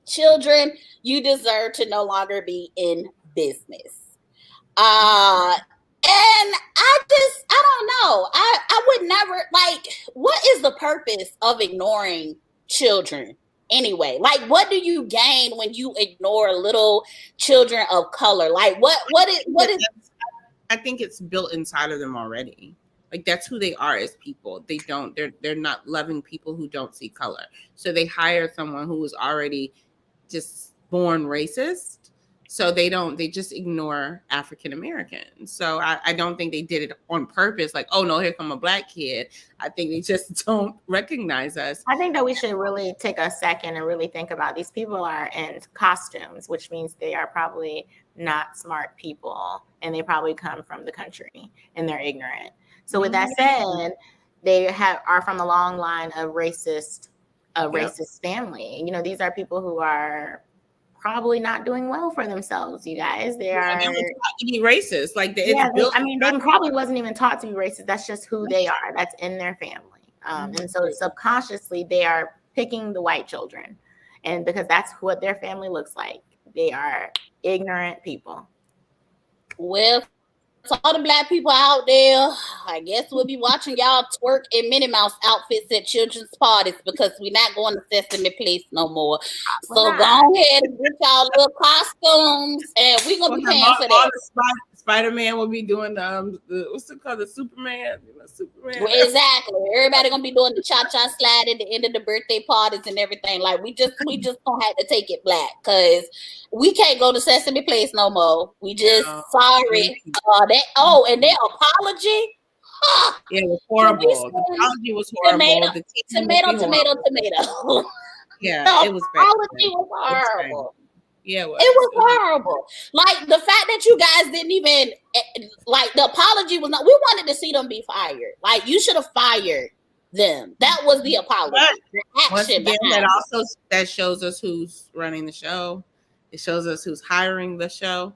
children, you deserve to no longer be in business. And I don't know. I would never, like, what is the purpose of ignoring children anyway? Like, what do you gain when you ignore little children of color? Like, what is? I think it's built inside of them already. Like, that's who they are as people. They're not loving people who don't see color. So they hire someone who was already just born racist. So they just ignore African Americans. So I don't think they did it on purpose. Like, oh no, here come a black kid. I think they just don't recognize us. I think that we should really take a second and really think about these people are in costumes, which means they are probably not smart people and they probably come from the country and they're ignorant. So with that said, they are from a long line of racist family. You know, these are people who are probably not doing well for themselves, you guys. They are taught to be racist. Like, they probably wasn't even taught to be racist. That's just who they are. That's in their family. And so subconsciously they are picking the white children. And because that's what their family looks like. They are ignorant people. Well, to all the black people out there, I guess we'll be watching y'all twerk in Minnie Mouse outfits at children's parties because we're not going to Sesame Place no more. So go ahead and get y'all little costumes, and we're gonna be paying for that. Spider-Man will be doing the what's it called, the Superman? Superman. Well, exactly. Everybody gonna be doing the cha-cha slide at the end of the birthday parties and everything. Like, we just gonna have to take it black because we can't go to Sesame Place no more. We just sorry. And their apology. Yeah, it was horrible. The apology was horrible. Tomato. Yeah, it was bad. The apology was horrible. Yeah, it was horrible. Like, the fact that you guys didn't even, like, the apology was not, we wanted to see them be fired. Like, you should have fired them. That was the apology. Once again, that shows us who's running the show. It shows us who's hiring the show.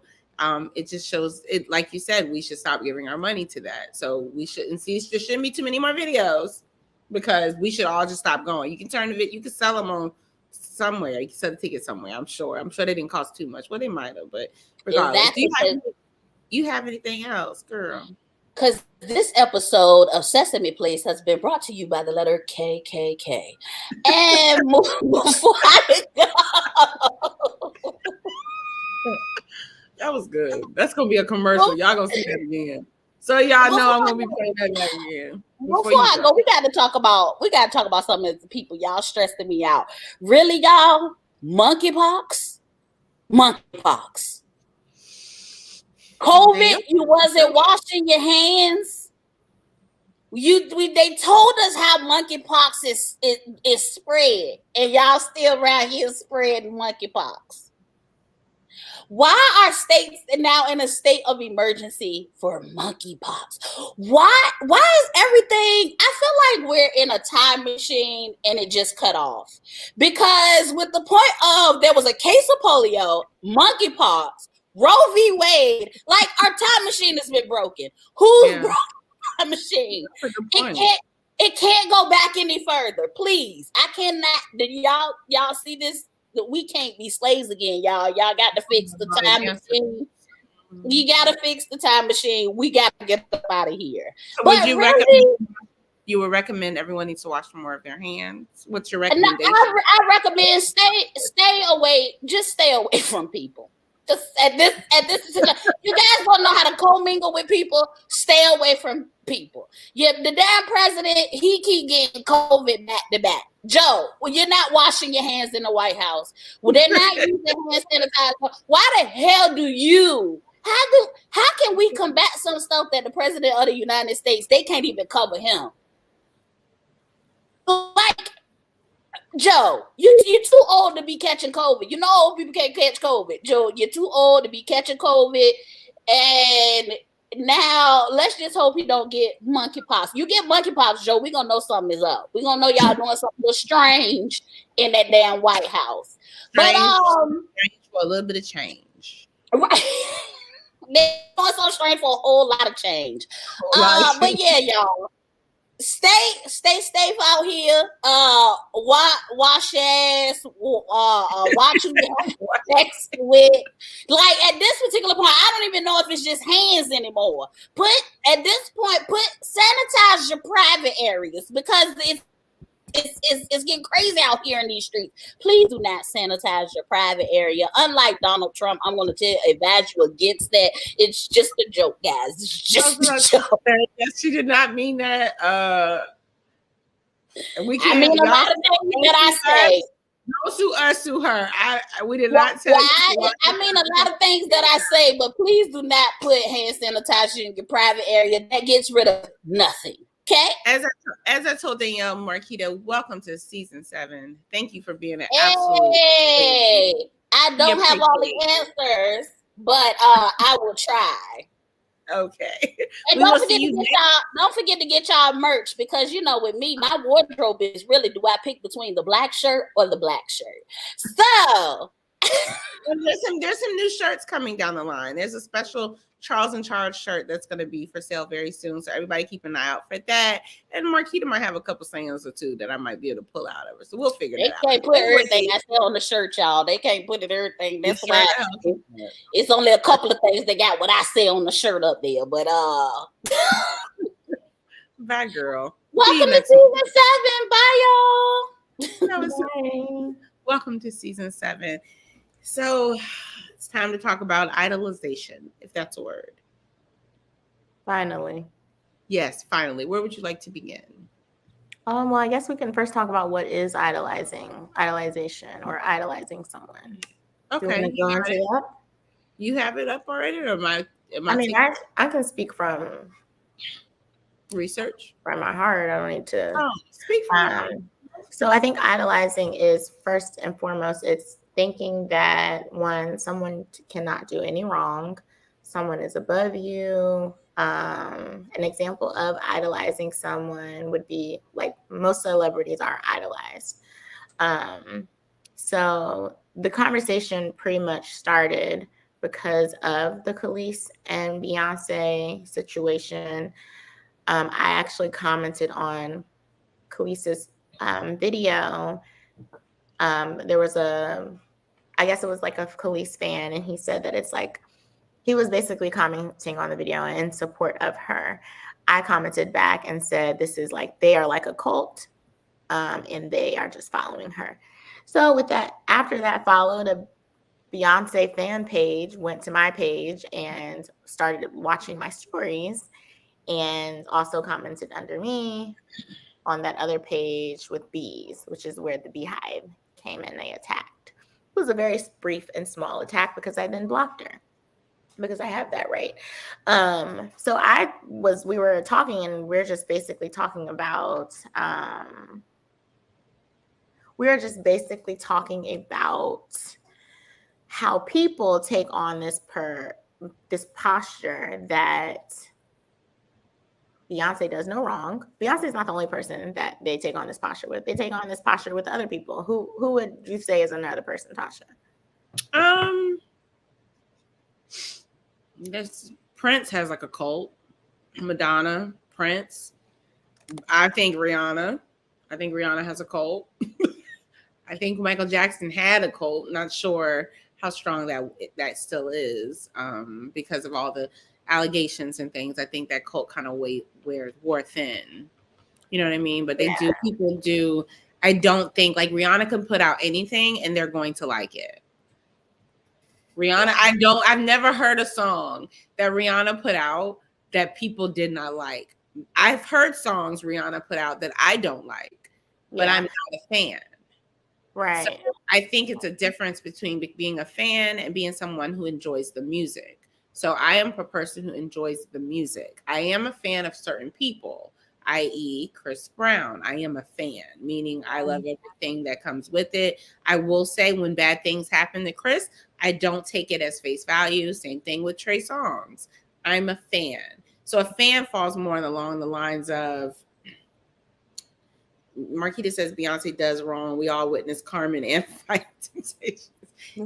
It just shows it, like you said, we should stop giving our money to that. So we shouldn't see, there shouldn't be too many more videos because we should all just stop going. You can you can sell them on somewhere. You can sell the ticket somewhere. I'm sure they didn't cost too much. Well, they might have, but regardless. Exactly. Do you have anything else, girl? Because this episode of Sesame Place has been brought to you by the letter KKK. And before I go, that was good. That's gonna be a commercial. Y'all gonna see that again. So y'all know I'm gonna be playing that again. Before I go, we gotta talk about some of the people y'all stressing me out. Really, y'all? Monkeypox. COVID, you wasn't washing your hands. They told us how monkeypox is spread, and y'all still around here spreading monkeypox. Why are states now in a state of emergency for monkeypox? Why is everything? I feel like we're in a time machine and it just cut off. Because with the point of there was a case of polio, monkeypox, Roe v. Wade, like our time machine has been broken. Who's broken the time machine? It can't go back any further. Please. I cannot. Did y'all see this? We can't be slaves again, y'all. Y'all got to fix the time machine. You got to fix the time machine. We got to get them out of here. So but you would recommend everyone needs to wash more of their hands? What's your recommendation? I recommend stay away. Just stay away from people. Just at this, you guys want to know how to commingle with people? Stay away from people. Yeah, the damn president, he keep getting COVID back to back. Joe, well, you're not washing your hands in the White House. Well, they're not using hand sanitizer. Why the hell do you? How can we combat some stuff that the president of the United States, they can't even cover him? Like, Joe, you're too old to be catching COVID. You know old people can't catch COVID. Joe, you're too old to be catching COVID. And now let's just hope you don't get monkeypox. You get monkeypox, Joe, we're gonna know something is up. We're gonna know y'all doing something strange in that damn White House. Strange for a little bit of change. Right. They're doing something strange for a whole lot of change. But yeah, y'all. Stay safe out here. Wash ass. Watch who you have sex with. Like at this particular point, I don't even know if it's just hands anymore. At this point, sanitize your private areas because it's getting crazy out here in these streets. Please do not sanitize your private area. Unlike Donald Trump, I'm going to advise you against that. It's just a joke, guys. It's just a joke. Yes, she did not mean that. We can't. I mean, a lot of things that I say. Don't sue her. We did not tell you. I mean, a lot of things that I say, but please do not put hand sanitizer in your private area. That gets rid of nothing. Okay. As I told Danielle Marquita, welcome to season 7. Thank you for being an absolute. Hey, I don't have all the answers, but I will try. Okay. And don't forget to get y'all merch because you know with me, my wardrobe is really do I pick between the black shirt or the black shirt. So there's some new shirts coming down the line. There's a special Charles in Charge shirt that's going to be for sale very soon. So everybody keep an eye out for that. And Marquita might have a couple sayings or two that I might be able to pull out of her. So we'll figure that out. They can't put everything I sell on the shirt, y'all. They can't put it everything. That's why it's only a couple of things they got what I say on the shirt up there. But bye, girl. Welcome to season 7. Bye, y'all. Welcome to season 7. So it's time to talk about idolization, if that's a word. Finally. Yes, finally. Where would you like to begin? Well, I guess we can first talk about what is idolization, or idolizing someone. Okay. You have it up already, or I can speak from research from my heart. I don't need to speak from So I think idolizing is first and foremost, it's thinking that someone cannot do any wrong, someone is above you. An example of idolizing someone would be like most celebrities are idolized. So the conversation pretty much started because of the Khalees and Beyonce situation. I actually commented on Khalees's video. There was I guess it was like a Khalees fan, and he said that it's like, he was basically commenting on the video in support of her. I commented back and said, this is like, they are like a cult, and they are just following her. So with that, after that followed, a Beyonce fan page went to my page and started watching my stories. and also commented under me on that other page with bees, which is where the beehive came and they attacked. It was a very brief and small attack because I then blocked her because I have that right. So we were talking and we're just basically talking about how people take on this posture that Beyonce does no wrong. Beyonce is not the only person that they take on this posture with. They take on this posture with other people. Who would you say is another person, Tasha? Prince has like a cult. Madonna, Prince. I think Rihanna has a cult. I think Michael Jackson had a cult. Not sure how strong that still is because of all the allegations and things. I think that cult kind of wore thin. You know what I mean? But people do. I don't think like Rihanna can put out anything and they're going to like it. Rihanna, I've never heard a song that Rihanna put out that people did not like. I've heard songs Rihanna put out that I don't like, but I'm not a fan. Right. So I think it's a difference between being a fan and being someone who enjoys the music. So I am a person who enjoys the music. I am a fan of certain people, i.e. Chris Brown. I am a fan, meaning I love everything that comes with it. I will say when bad things happen to Chris, I don't take it as face value. Same thing with Trey Songz. I'm a fan. So a fan falls more along the lines of, Marquita says Beyonce does wrong. We all witness Carmen and Fight Temptations.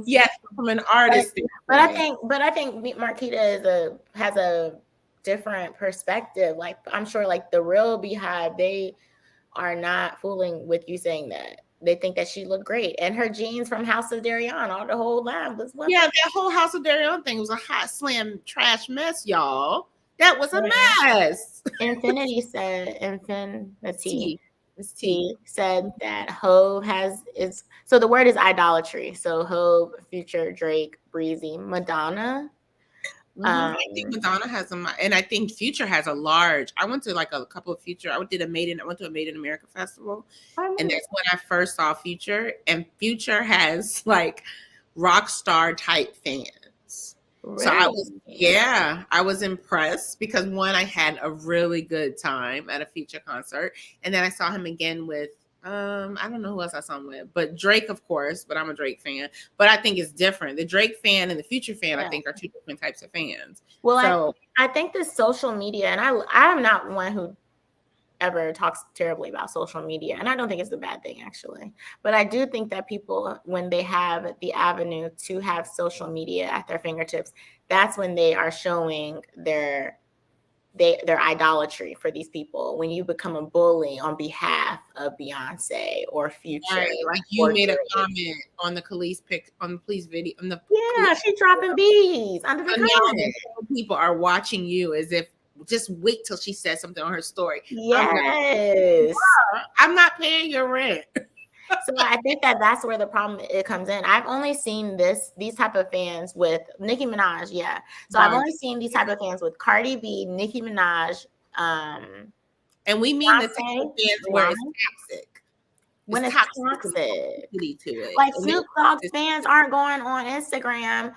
Yes, from an artist. But I think Marquita has a different perspective. Like I'm sure like the real Beehive, they are not fooling with you saying that. They think that she looked great. And her jeans from House of Darion, all the whole line was one. Yeah, that whole House of Darion thing was a hot slam trash mess, y'all. That was a mess. Infinity said that Hove so the word is idolatry. So Hove, Future, Drake, Breezy, Madonna. I think Madonna has and I think Future has a large. I went to like a couple of Future. I went to a Made in America festival, and that's when I first saw Future. And Future has like rock star type fans. Really? So I was impressed because one, I had a really good time at a Future concert, and then I saw him again with I don't know who else I saw him with, but Drake, of course. But I'm a Drake fan. But I think it's different. The Drake fan and the Future fan, I think, are two different types of fans. Well, so, I think the social media, and I'm not one who ever talks terribly about social media, and I don't think it's a bad thing actually. But I do think that people, when they have the avenue to have social media at their fingertips, that's when they are showing their idolatry for these people. When you become a bully on behalf of Beyonce or Future, right, like you made a comment on the police video. She's dropping bees under the comment. People are watching you as if just wait till she says something on her story. Yes, I'm not paying your rent. So I think that's where the problem comes in. I've only seen these type of fans with Nicki Minaj. Yeah. So I've only seen these type of fans with Cardi B, Nicki Minaj. And we mean the type of fans where it's toxic. When it's toxic. To it. Like Snoop Dogg's fans aren't going on Instagram.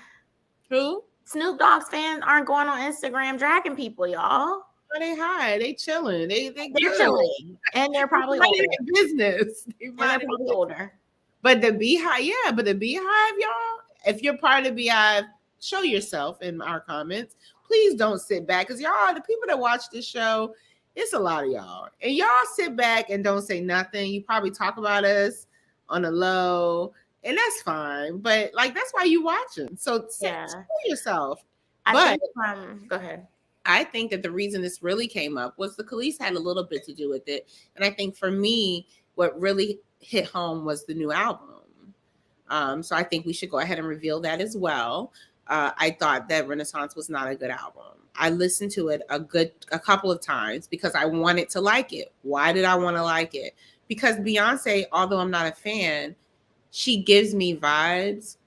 Who? Snoop Dogg's fans aren't going on Instagram dragging people, y'all. They high, they chilling, they're chilling, and they're probably older. Business. They're probably older. But the Beehive, y'all. If you're part of the Beehive, show yourself in our comments. Please don't sit back, because y'all, the people that watch this show, it's a lot of y'all, and y'all sit back and don't say nothing. You probably talk about us on the low, and that's fine. But like that's why you watching. So show yourself. Go ahead. I think that the reason this really came up was the Khalees had a little bit to do with it. And I think for me, what really hit home was the new album. So I think we should go ahead and reveal that as well. I thought that Renaissance was not a good album. I listened to it a couple of times because I wanted to like it. Why did I want to like it? Because Beyonce, although I'm not a fan, she gives me vibes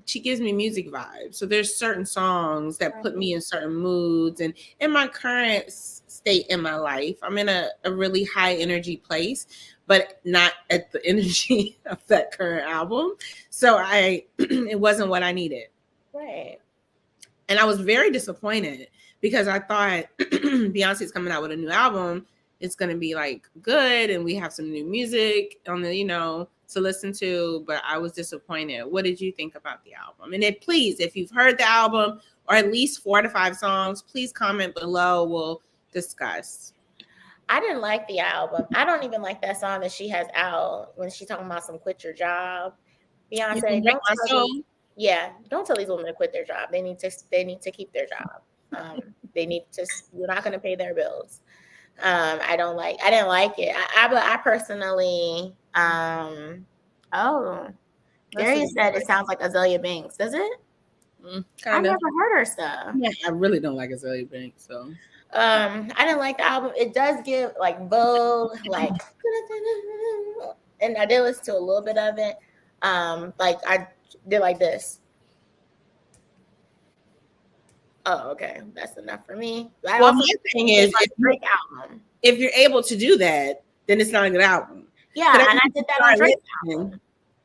she gives me music vibes. So there's certain songs that put me in certain moods. And in my current state in my life, I'm in a really high energy place, but not at the energy of that current album. So it wasn't what I needed. Right. And I was very disappointed because I thought Beyonce's coming out with a new album. It's going to be like good. And we have some new music on the, to listen to, but I was disappointed. What did you think about the album? And please, if you've heard the album or at least 4 to 5 songs, please comment below. We'll discuss. I didn't like the album. I don't even like that song that she has out when she's talking about some quit your job. Beyonce, don't tell these women to quit their job. They need to keep their job. You're not going to pay their bills. I didn't like it. I personally, Darius said it sounds like Azalea Banks. Does it? I've never heard her stuff. Yeah, I really don't like Azalea Banks, so. I didn't like the album. It does give like Vogue, like, and I did listen to a little bit of it. Like I did like this. Oh, okay, that's enough for me. My thing is, if you're able to do that, then it's not a good album. Yeah, and I did that on Drake's album.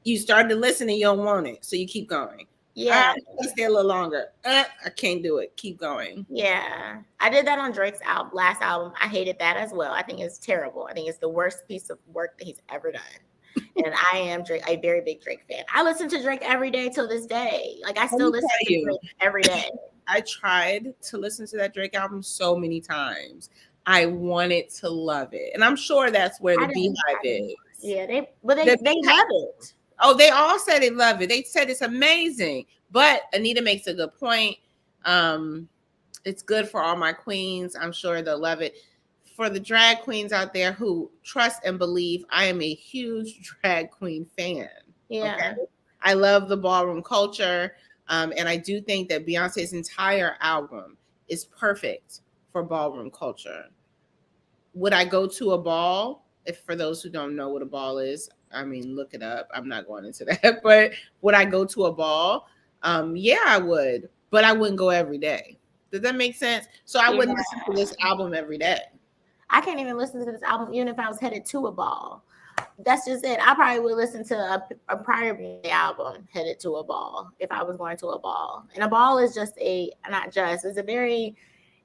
You started to listen and you don't want it, so you keep going. Yeah, let's stay a little longer. I can't do it. Keep going. Yeah, I did that on Drake's last album. I hated that as well. I think it's terrible. I think it's the worst piece of work that he's ever done. And I am a very big Drake fan. I listen to Drake every day till this day. Like I still listen to Drake every day. I tried to listen to that Drake album so many times. I wanted to love it, and I'm sure that's where the Beehive is. Yeah, they love it. Oh, they all said they love it. They said it's amazing. But Anita makes a good point. It's good for all my queens. I'm sure they'll love it. For the drag queens out there who trust and believe, I am a huge drag queen fan. Yeah. Okay? I love the ballroom culture. And I do think that Beyonce's entire album is perfect for ballroom culture. Would I go to a ball? If for those who don't know what a ball is, I mean, look it up. I'm not going into that. But would I go to a ball? Yeah, I would. But I wouldn't go every day. Does that make sense? So I wouldn't listen to this album every day. I can't even listen to this album even if I was headed to a ball. That's just it. I probably would listen to a prior album headed to a ball if I was going to a ball. And a ball is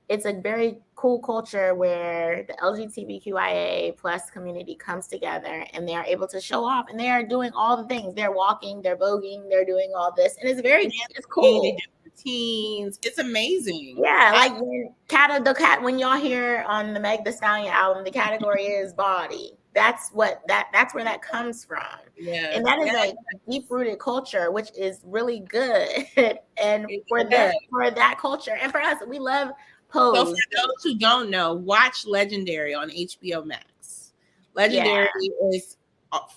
it's a very cool culture where the LGBTQIA plus community comes together and they are able to show off and they are doing all the things. They're walking, they're voguing, they're doing all this. And it's cool. They do routines. It's amazing. Yeah, like when y'all hear on the Meg Thee Stallion album, the category is body. That's where that comes from. Yeah. And that is a deep-rooted culture, which is really good. And for that culture and for us, we love Pose. So for those who don't know, watch Legendary on HBO Max. Legendary is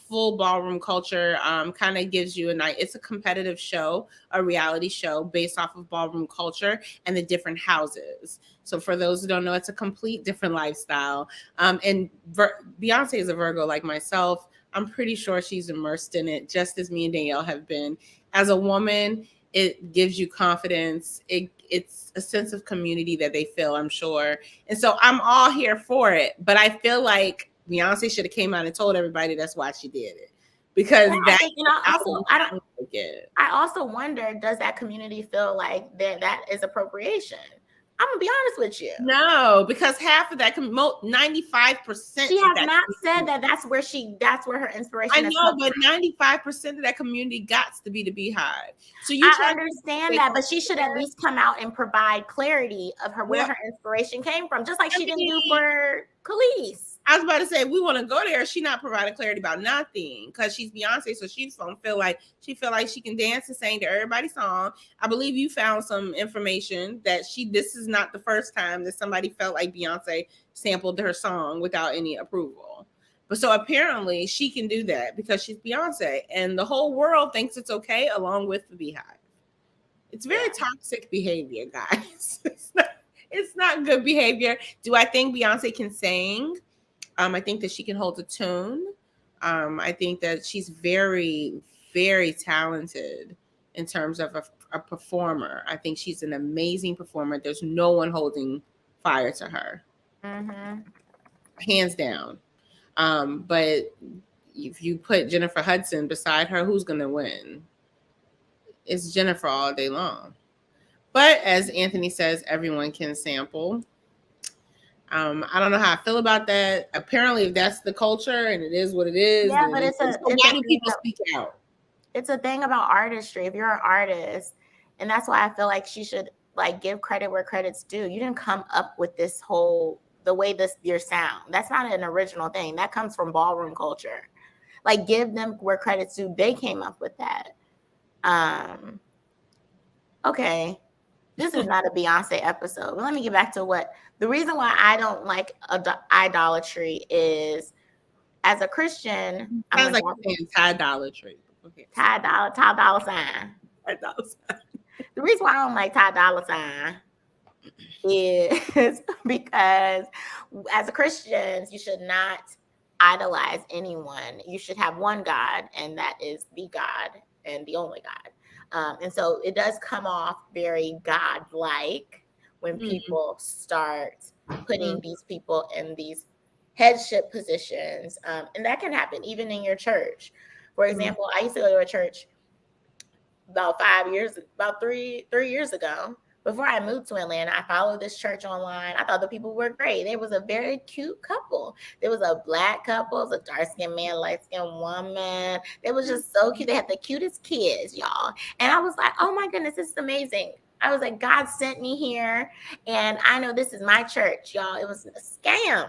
full ballroom culture. Kind of gives you it's a competitive show, a reality show based off of ballroom culture and the different houses. So for those who don't know, it's a complete different lifestyle. And Beyonce is a Virgo like myself. I'm pretty sure she's immersed in it just as me and Danielle have been. As a woman, it gives you confidence. It's a sense of community that they feel, I'm sure. And so I'm all here for it. But I feel like Beyonce should have came out and told everybody that's why she did it. Because I also wonder, does that community feel like that is appropriation? I'm gonna be honest with you. No, because half of that, 95%. She has not said that. That's where her inspiration. I know, but 95% of that community got to be the Beehive. So I understand that, but she should at least come out and provide clarity of where her inspiration came from, just like she didn't do for Khalees. I was about to say, we want to go there. She not providing clarity about nothing because she's Beyonce, so she's gonna feel like she can dance and sing to everybody's song. I believe you found some information that this is not the first time that somebody felt like Beyonce sampled her song without any approval. But so apparently she can do that because she's Beyonce, and the whole world thinks it's okay, along with the Beehive. It's very toxic behavior, guys. It's not good behavior. Do I think Beyonce can sing? I think that she can hold a tune. I think that she's very, very talented in terms of a performer. I think she's an amazing performer. There's no one holding fire to her. Hands down. But if you put Jennifer Hudson beside her, who's going to win? It's Jennifer all day long. But as Anthony says, everyone can sample. I don't know how I feel about that. Apparently, if that's the culture and it is what it is, yeah, but why do people speak out? It's a thing about artistry. If you're an artist, and that's why I feel like she should like give credit where credit's due. You didn't come up with this whole the way your sound. That's not an original thing. That comes from ballroom culture. Like give them where credit's due. They came up with that. Okay. This is not a Beyonce episode, but let me get back to the reason why I don't like idolatry is as a Christian. Sounds like you're saying Ty-dolatry. Okay. Ty Dolla Sign. The reason why I don't like Ty Dolla Sign is because as a Christian, you should not idolize anyone. You should have one God, and that is the God and the only God. And so it does come off very God-like when people start putting these people in these headship positions. And that can happen even in your church. For example, I used to go to a church about 3 years ago. Before I moved to Atlanta, I followed this church online. I thought the people were great. There was a very cute couple. There was a black couple, it was a dark-skinned man, light-skinned woman. They was just so cute. They had the cutest kids, y'all. And I was like, oh my goodness, this is amazing. I was like, God sent me here, and I know this is my church, y'all. It was a scam.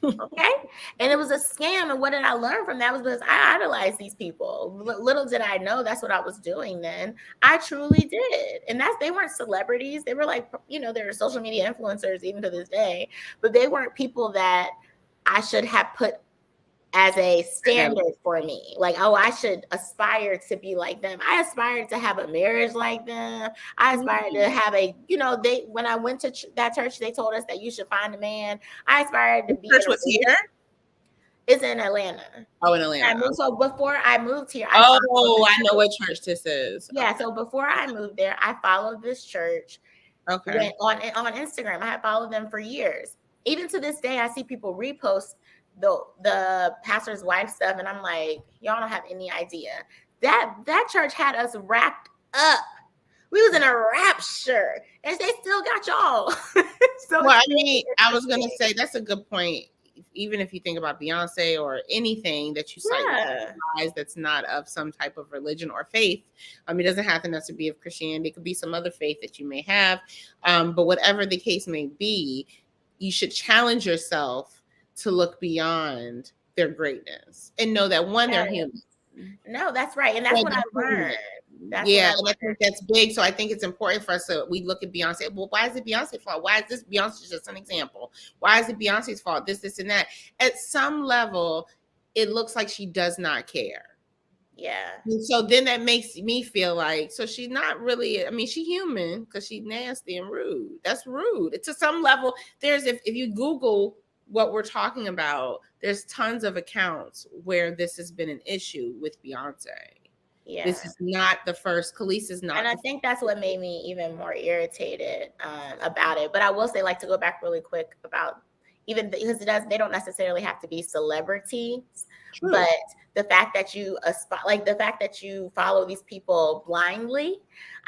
Okay. And it was a scam. And what did I learn from that was because I idolized these people. Little did I know that's what I was doing then. I truly did. And they weren't celebrities. They were like, they're social media influencers even to this day, but they weren't people that I should have put as a standard for me. Like, oh, I should aspire to be like them. I aspired to have a marriage like them. I aspired to have when I went to that church, they told us that you should find a man. I aspired to be. Church was here? It's in Atlanta. Oh, in Atlanta. So before I moved here. I know what church this is. Yeah. Okay. So before I moved there, I followed this church. Okay. On Instagram. I had followed them for years. Even to this day, I see people repost the pastor's wife stuff, and I'm like, y'all don't have any idea that church had us wrapped up. We was in a rapture, and they still got y'all. I was gonna say that's a good point. Even if you think about Beyonce or anything that you cite that's not of some type of religion or faith, it doesn't have to be of Christianity. It could be some other faith that you may have, but whatever the case may be, you should challenge yourself to look beyond their greatness and know that they're human. No, that's right. And that's what I learned. And I think that's big. So I think it's important for us we look at Beyonce. Well, why is it Beyonce's fault? Why is this Beyonce just an example? Why is it Beyonce's fault? This, and that. At some level, it looks like she does not care. Yeah. And so then that makes me feel like, so she's not really, she's human because she's nasty and rude. That's rude. To some level, if you Google what we're talking about, there's tons of accounts where this has been an issue with Beyonce. Yeah. This is not the first. Khalees is not. And I think that's what made me even more irritated about it. But I will say, like, to go back really quick about even because they don't necessarily have to be celebrities. True. But the fact that you the fact that you follow these people blindly,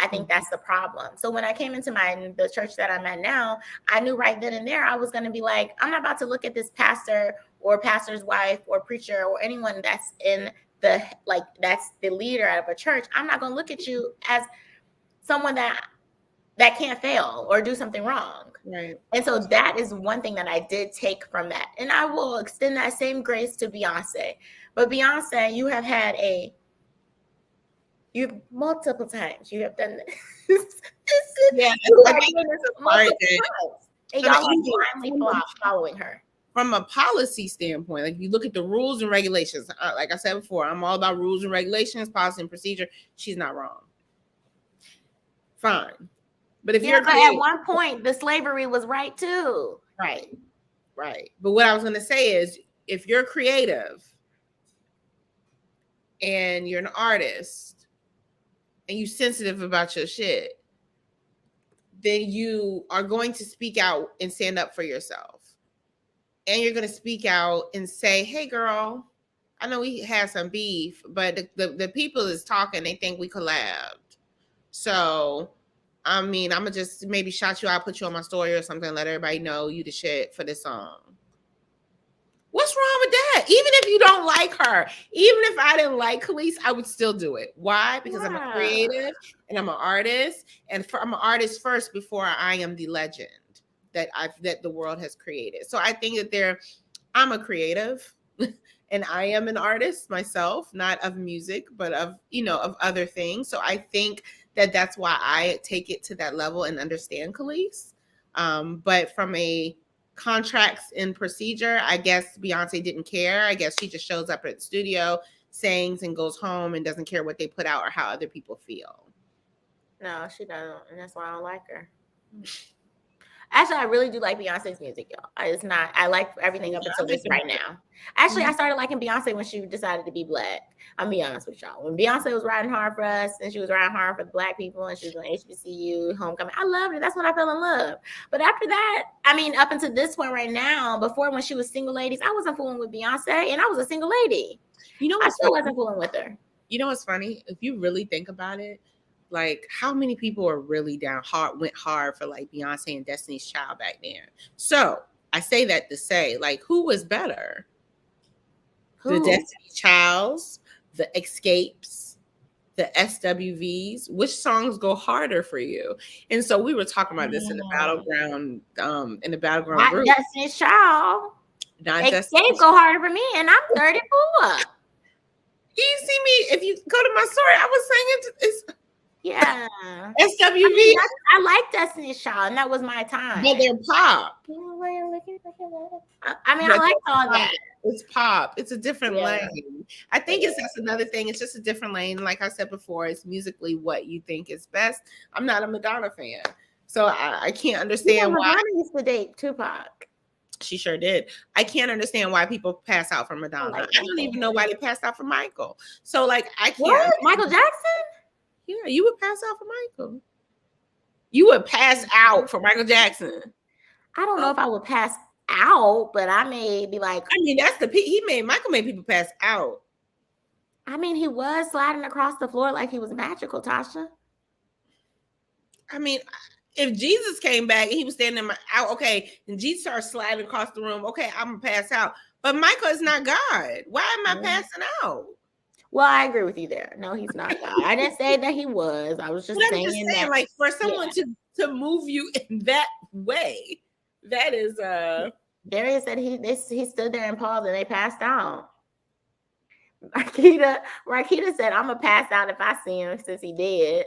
I think that's the problem. So when I came into the church that I'm at now, I knew right then and there I was going to be like, I'm not about to look at this pastor or pastor's wife or preacher or anyone that's in that's the leader of a church. I'm not going to look at you as someone that can't fail or do something wrong. Right. And so that is one thing that I did take from that. And I will extend that same grace to Beyonce. But Beyonce, you have multiple times you have done this. Yeah, I think and y'all are blindly following her. From a policy standpoint, like you look at the rules and regulations, like I said before, I'm all about rules and regulations, policy and procedure. She's not wrong. Fine. But if you're at one point, the slavery was right too. Right. But what I was going to say is, if you're creative and you're an artist and you sensitive about your shit, then you are going to speak out and stand up for yourself. And you're going to speak out and say, hey, girl, I know we had some beef, but the people is talking. They think we collabed. So, I mean, I'm going to just maybe shout you out, put you on my story or something, let everybody know you the shit for this song. What's wrong with that? Even if you don't like her, even if I didn't like Khalees, I would still do it. Why? Because I'm a creative and I'm an artist, and I'm an artist first before I am the legend that the world has created. So I think that I'm a creative and I am an artist myself, not of music, but of other things. So I think that that's why I take it to that level and understand Khalees. But from a contracts and procedure, I guess Beyonce didn't care. I guess she just shows up at the studio, sings, and goes home and doesn't care what they put out or how other people feel. No, she doesn't, and that's why I don't like her. Actually, I really do like Beyonce's music, y'all. I like everything up until this right now. Actually, I started liking Beyonce when she decided to be black. I'm be honest with y'all. When Beyonce was riding hard for us, and she was riding hard for the black people, and she was on HBCU, homecoming, I loved it. That's when I fell in love. But after that, I mean, up until this point right now, before when she was single ladies, I wasn't fooling with Beyonce, and I was a single lady. I still wasn't fooling with her. You know what's funny? If you really think about it, like how many people are really went hard for like Beyonce and Destiny's Child back then. So I say that to say, like, who was better? Who? The Destiny's Childs, the Escapes, the SWVs. Which songs go harder for you? And so we were talking about this in the battleground, Not group. Destiny's Child. Not Escape go harder for me, and I'm 34. You see me, if you go to my story, I was saying it's yeah. SWV. I like Destiny's Child, and that was my time. But they're pop. I mean, I like all that. It's pop. It's a different lane. I think that's another thing. It's just a different lane. Like I said before, it's musically what you think is best. I'm not a Madonna fan, so I can't understand why. Madonna used to date Tupac. She sure did. I can't understand why people pass out for Madonna. I don't even know why they passed out for Michael. So, like, I can't. What? Michael Jackson? Yeah, you would pass out for Michael. You would pass out for Michael Jackson. I don't know if I would pass out, but I may be like. I mean, Michael made people pass out. I mean, he was sliding across the floor like he was magical, Tasha. I mean, if Jesus came back and he was standing out, okay, and Jesus started sliding across the room, okay, I'm gonna pass out. But Michael is not God. Why am I passing out? Well, I agree with you there. No, he's not God. I didn't say that he was. I was just saying that, like, for someone to move you in that way, that is Darius said he stood there and paused and they passed out. Rakita said, I'm gonna pass out if I see him since he did.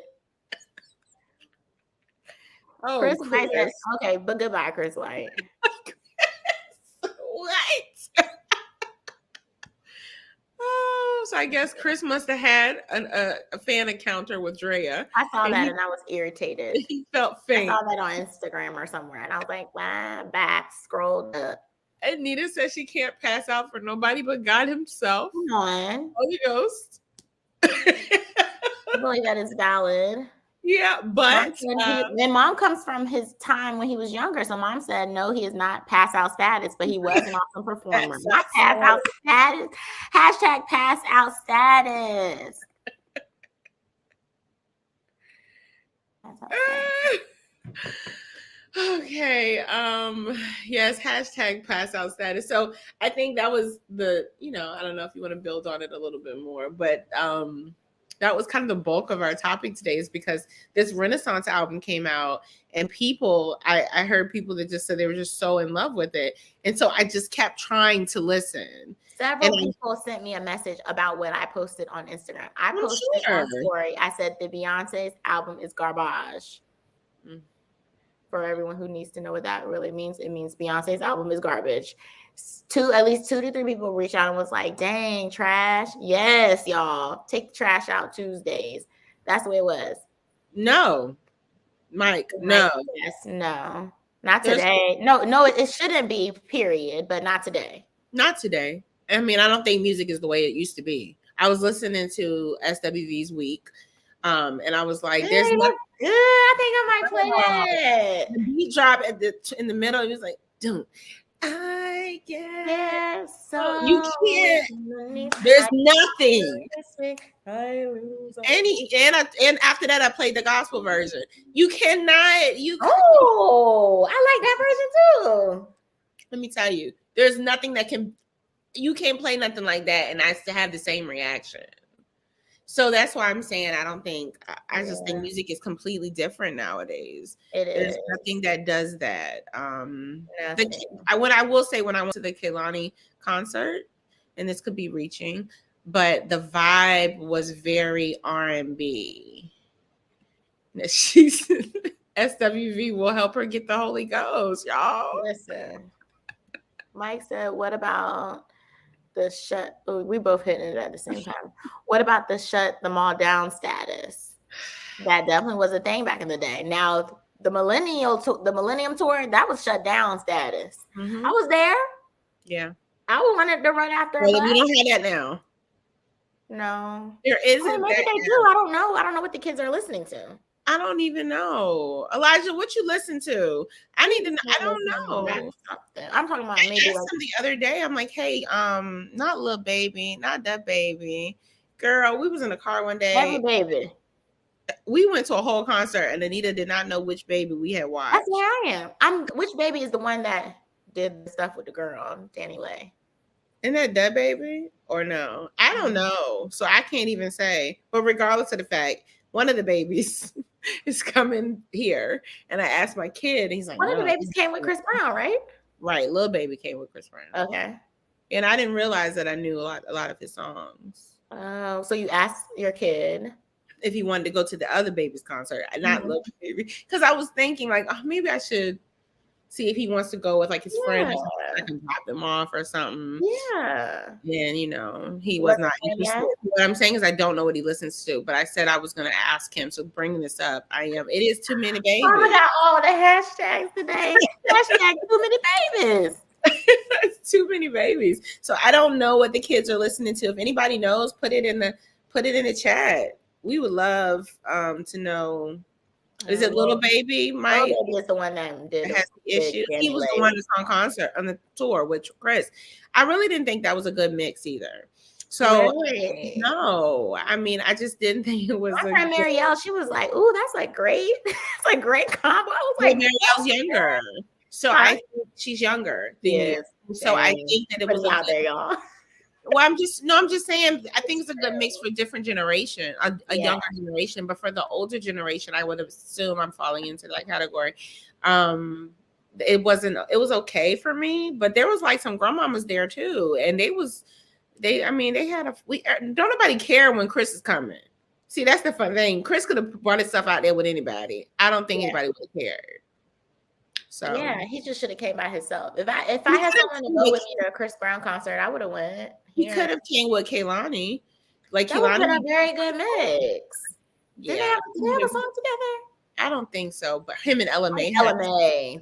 Oh, Chris White said, okay, but goodbye, Chris White. What? Oh, so I guess Chris must have had a fan encounter with Drea. I saw that and I was irritated. He felt faint. I saw that on Instagram or somewhere, and I was like, wow, back, scrolled up. And Nita says she can't pass out for nobody but God himself. Come on. Holy Ghost. I believe that is valid. Yeah, but and Mom comes from his time when he was younger. So Mom said, no, he is not pass out status, but he was an awesome performer. Not pass out status. Hashtag pass out status. Okay. Yes, hashtag pass out status. So I think that was I don't know if you want to build on it a little bit more, but that was kind of the bulk of our topic today, is because this Renaissance album came out and people, I heard people that just said they were just so in love with it. And so I just kept trying to listen. Several people sent me a message about what I posted on Instagram. I posted on story. I said the Beyonce's album is garbage. For everyone who needs to know what that really means, it means Beyonce's album is garbage. At least 2 to 3 people reached out and was like, dang, trash. Yes, y'all. Take the trash out Tuesdays. That's the way it was. No. Mike, no. Yes, no. Not today. No, it shouldn't be, period, but not today. Not today. I mean, I don't think music is the way it used to be. I was listening to SWV's Week And I was like, Hey, "There's no that's good. I think I might play that. the beat drop in the middle. It was like, don't I get Yes, so you can't. There's nothing. And after that, I played the gospel version. You cannot. Oh, I like that version too. Let me tell you, there's nothing that can. You can't play nothing like that, and I still have the same reaction. So that's why I'm saying I don't think. I just think music is completely different nowadays. There's nothing that does that. What I will say, when I went to the Kehlani concert, and this could be reaching, but the vibe was very R&B. She's SWV will help her get the Holy Ghost, y'all. Listen, Mike said, "What about the shut?" Oh, we both hitting it at the same time. What about the shut them all down status? That definitely was a thing back in the day. Now the Millennium Tour, that was shut down status. Mm-hmm. I was there. Yeah, I wanted to run after. Well, we don't have that now. No, there isn't. Maybe they do. I don't know. I don't know what the kids are listening to. I don't even know. Elijah, what you listen to? I need to know. I don't know. I'm talking about maybe like the other day. I'm like, hey, not Lil Baby, not that baby. Girl, we was in the car one day. Every baby. We went to a whole concert and Anita did not know which baby we had watched. That's where I am. Which baby is the one that did the stuff with the girl, Danny Lay? Isn't that baby? Or no? I don't know. So I can't even say. But regardless of the fact, one of the babies is coming here. And I asked my kid, and he's like, one of the babies came with Chris Brown, right? Right. Lil Baby came with Chris Brown. Okay. And I didn't realize that I knew a lot of his songs. Oh, so you asked your kid if he wanted to go to the other baby's concert, not Lil Baby. Because I was thinking, like, oh, maybe I should see if he wants to go with like his friend or something. I can drop them off or something. Yeah. And he was not interested. What I'm saying is I don't know what he listens to, but I said I was going to ask him. So bringing this up, I am. It is too many babies. Oh, I got all the hashtags today. Hashtag too many babies. It's too many babies. So I don't know what the kids are listening to. If anybody knows, put it in the chat. We would love to know. Is it Little Baby? Little Baby is the one that has the issue. He was the one that's on concert on the tour with Chris. I really didn't think that was a good mix either. So no, I mean, I just didn't think it was. My friend Marielle, she was like, "Ooh, that's like great. It's like great combo." I was like, Marielle's younger, so I think she's younger than you. So I think that it was out there, y'all. Well, I'm just saying, I think it's a good mix for different generation, a younger generation, but for the older generation, I would assume I'm falling into that category. It was okay for me, but there was like some grandmamas there too. And don't nobody care when Chris is coming. See, that's the fun thing. Chris could have brought his stuff out there with anybody. I don't think anybody would have cared. So yeah, he just should have came by himself. If I had someone to go with me to a Chris Brown concert, I would have went. He could have came with Kehlani. Like that would have been a very good mix. Yeah. Did they have a song together? I don't think so, but him and Ella May.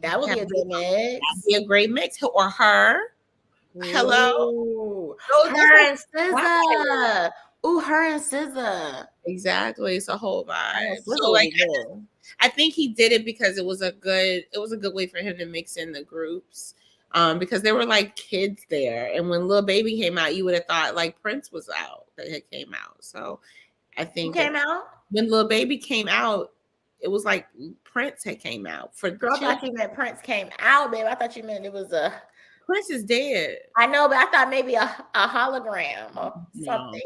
That would be a good mix. That'd be a great mix. Or her. Hello. Her and SZA. Ooh, her and SZA. Exactly. It's a whole vibe. So like I think he did it because it was a good way for him to mix in the groups. Because there were like kids there, and when Lil Baby came out, you would have thought like Prince was out that had came out. So I think when Lil Baby came out, it was like Prince had came out. I thought you meant Prince came out, babe. I thought you meant it was a Prince is dead. I know, but I thought maybe a hologram or something.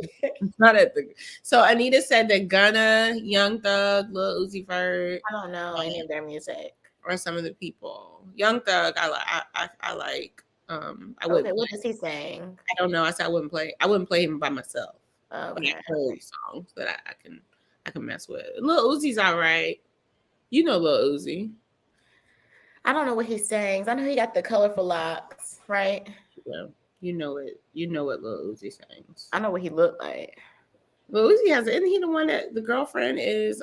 Not at the. So Anita said that Gunna, Young Thug, Lil Uzi Vert. I don't know any of their music. Or some of the people. Young Thug, I like. What is he saying? I don't know. I said I wouldn't play him by myself. Okay. But I heard songs that I can mess with. Lil Uzi's all right. You know Lil Uzi. I don't know what he sings. I know he got the colorful locks, right? Yeah. You know it. You know what Lil Uzi sings. I know what he looked like. Lil Uzi isn't he the one that the girlfriend is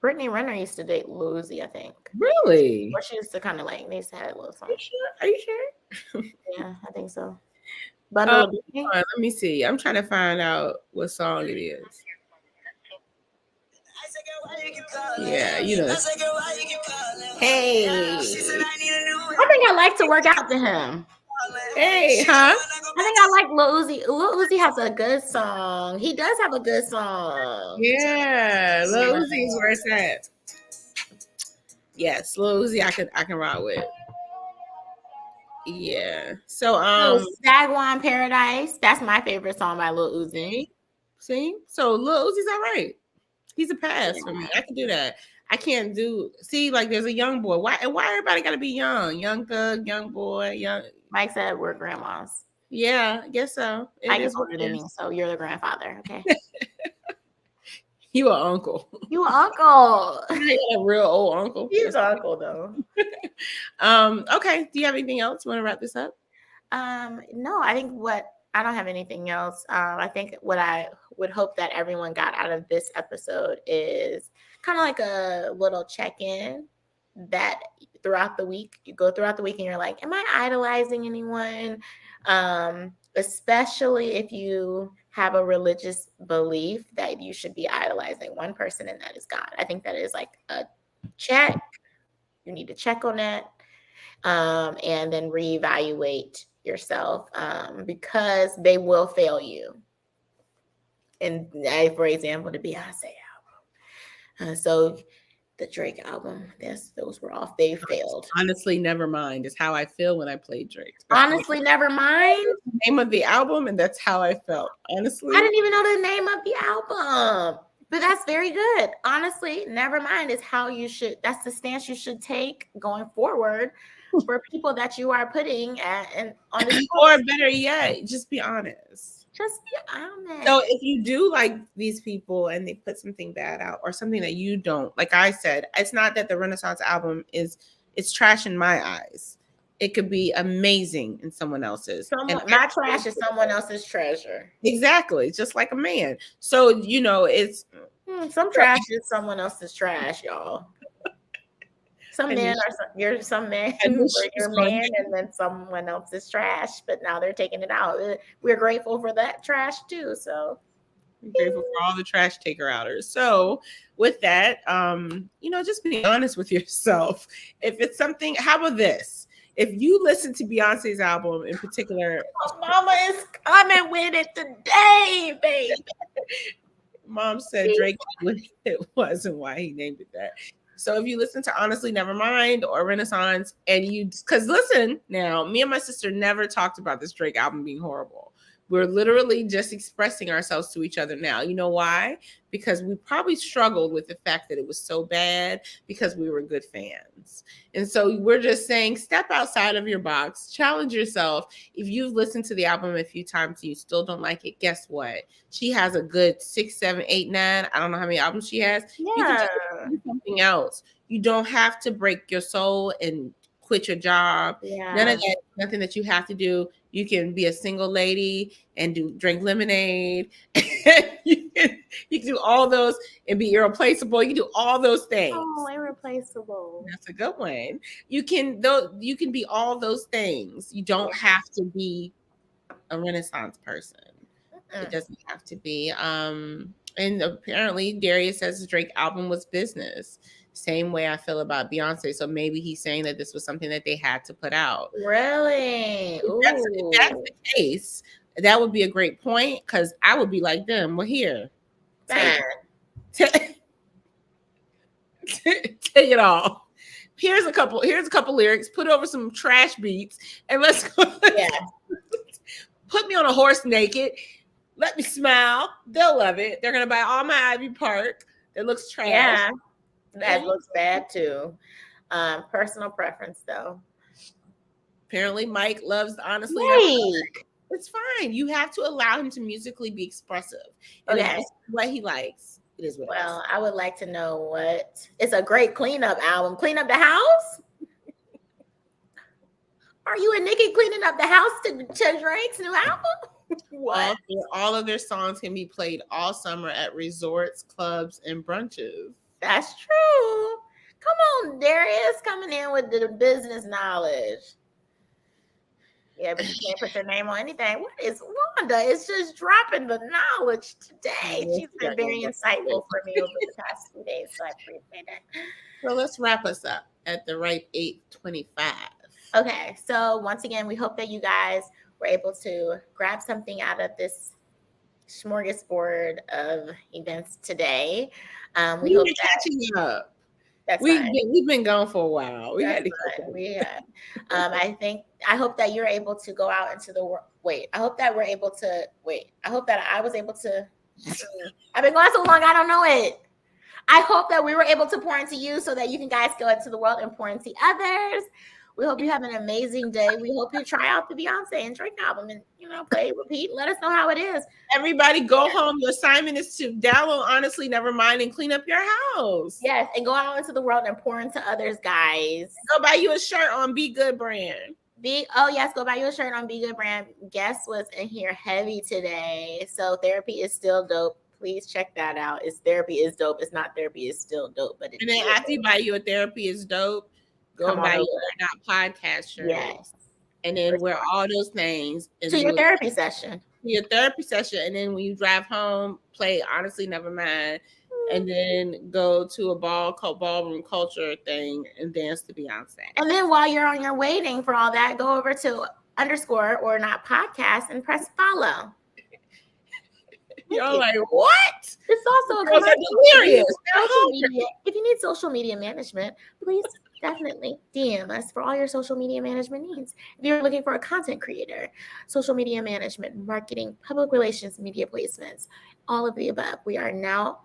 Brittany Renner used to date Lil Uzi, I think. Really? Or she used to kind of like, they used to have a little song. Are you sure? Yeah, I think so. Let me see. I'm trying to find out what song it is. Yeah, you know. Hey. I think I like to work out to him. Hey, huh? I think I like Lil Uzi. Lil Uzi has a good song. He does have a good song. Yeah, Lil Uzi is where it's at. Yes, Lil Uzi, I can ride with. Yeah. So Sagwan Paradise. That's my favorite song by Lil Uzi. See? So Lil Uzi's all right. He's a pass for me. I can do that. I can't do like there's a young boy. Why everybody gotta be young? Young thug, young boy, young. Mike said we're grandmas. Yeah, I guess so. Mike is older than me, so you're the grandfather, okay? You an uncle. You an uncle. A real old uncle. He's an uncle though. Okay. Do you have anything else? You want to wrap this up? No, I think I don't have anything else. I think what I would hope that everyone got out of this episode is kind of like a little check-in that throughout the week, you go throughout the week and you're like, am I idolizing anyone? Especially if you have a religious belief that you should be idolizing one person, and that is God. I think that is like a check. You need to check on that, and then reevaluate yourself, because they will fail you. And for example, the Beyonce album. So the Drake album, those were off. They failed. Honestly, never mind is how I feel when I played Drake. Honestly, never mind. The name of the album, and that's how I felt. Honestly, I didn't even know the name of the album, but that's very good. Honestly, never mind is how you should. That's the stance you should take going forward for people that you are putting on the or better yet, just be honest. Just be honest. So if you do like these people and they put something bad out or something that you don't, like I said, it's not that the Renaissance album it's trash in my eyes. It could be amazing in someone else's. My trash is someone else's treasure. Exactly. Just like a man. So, it's some trash is someone else's trash, y'all. Some men you're man, and then someone else is trash, but now they're taking it out. We're grateful for that trash too. So we're grateful for all the trash taker outers. So with that, just be honest with yourself. If it's something, how about this? If you listen to Beyonce's album in particular, Mama is coming with it today, baby. Mom said Drake it was and why he named it that. So if you listen to Honestly Nevermind or Renaissance because listen now, me and my sister never talked about this Drake album being horrible. We're literally just expressing ourselves to each other now. You know why? Because we probably struggled with the fact that it was so bad because we were good fans. And so we're just saying, step outside of your box, challenge yourself. If you've listened to the album a few times and you still don't like it, guess what? She has a good 6, 7, 8, 9. I don't know how many albums she has. Yeah. You can do something else. You don't have to break your soul and quit your job. Yeah. None of that, nothing that you have to do. You can be a single lady and drink lemonade. you can do all those and be irreplaceable. You can do all those things. Oh, irreplaceable. That's a good one. You can be all those things. You don't have to be a Renaissance person. It doesn't have to be. And apparently Darius says the Drake album was business. Same way I feel about Beyonce. So maybe he's saying that this was something that they had to put out. Really? If that's the case, that would be a great point because I would be like them. Well, here. Take it all. Here's a couple lyrics. Put over some trash beats and let's go. Yeah. Put me on a horse naked. Let me smile. They'll love it. They're gonna buy all my Ivy Park. That looks trash. Yeah. That looks bad too. Personal preference though. Apparently Mike loves Honestly. It's fine. You have to allow him to musically be expressive. And if that's what he likes, it is what it is. Well, I would like to know it's a great cleanup album. Clean up the house? Are you and Nikki cleaning up the house to Drake's new album? What? All of their songs can be played all summer at resorts, clubs, and brunches. That's true. Come on, Darius, coming in with the business knowledge. Yeah, but you can't put your name on anything. What is Wanda? It's just dropping the knowledge today. She's been very insightful for me over the past 2 days, so I appreciate it. So let's wrap us up at the ripe 8:25. Okay, so once again, we hope that you guys were able to grab something out of this smorgasbord of events today. We hope that catching up. That's we've been gone for a while. We had to I hope that you're able to go out into the world. I hope that I was able to. I've been going so long, I don't know it. I hope that we were able to pour into you so that you can guys go into the world and pour into others. We hope you have an amazing day. We hope you try out the Beyonce and Drake album and, play, repeat. Let us know how it is. Everybody go home. Your assignment is to download Honestly Nevermind and clean up your house. Yes, and go out into the world and pour into others, guys. Go buy you a shirt on Be Good brand. Go buy you a shirt on Be Good brand. Guest was in here heavy today. So therapy is still dope. Please check that out. Therapy is dope. It's not therapy is still dope. But and then after you buy you a therapy is dope, go and buy your podcast shirt. Yes. And then wear all those things. To your therapy session. And then when you drive home, play Honestly Nevermind. And then go to a ballroom culture thing and dance to Beyonce. And then while you're on your waiting for all that, go over to _ORNOT podcast and press follow. You're like, what? It's also a delirious. If you need social media management, please definitely DM us for all your social media management needs. If you're looking for a content creator, social media management, marketing, public relations, media placements, all of the above, we are now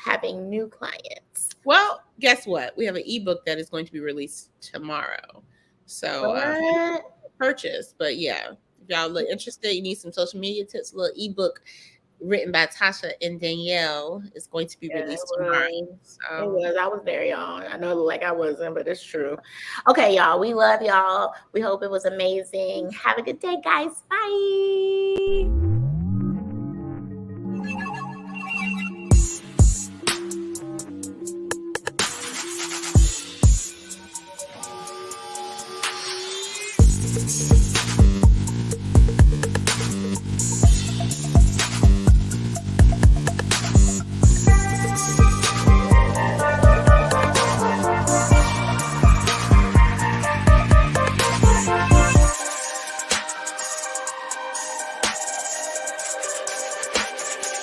having new clients. Well, guess what? We have an ebook that is going to be released tomorrow. So purchase. But yeah, if y'all look interested, you need some social media tips, a little ebook written by Tasha and Danielle is going to be released tomorrow. I was there, y'all. I know like I wasn't, but it's true. Okay, y'all. We love y'all. We hope it was amazing. Have a good day, guys. Bye.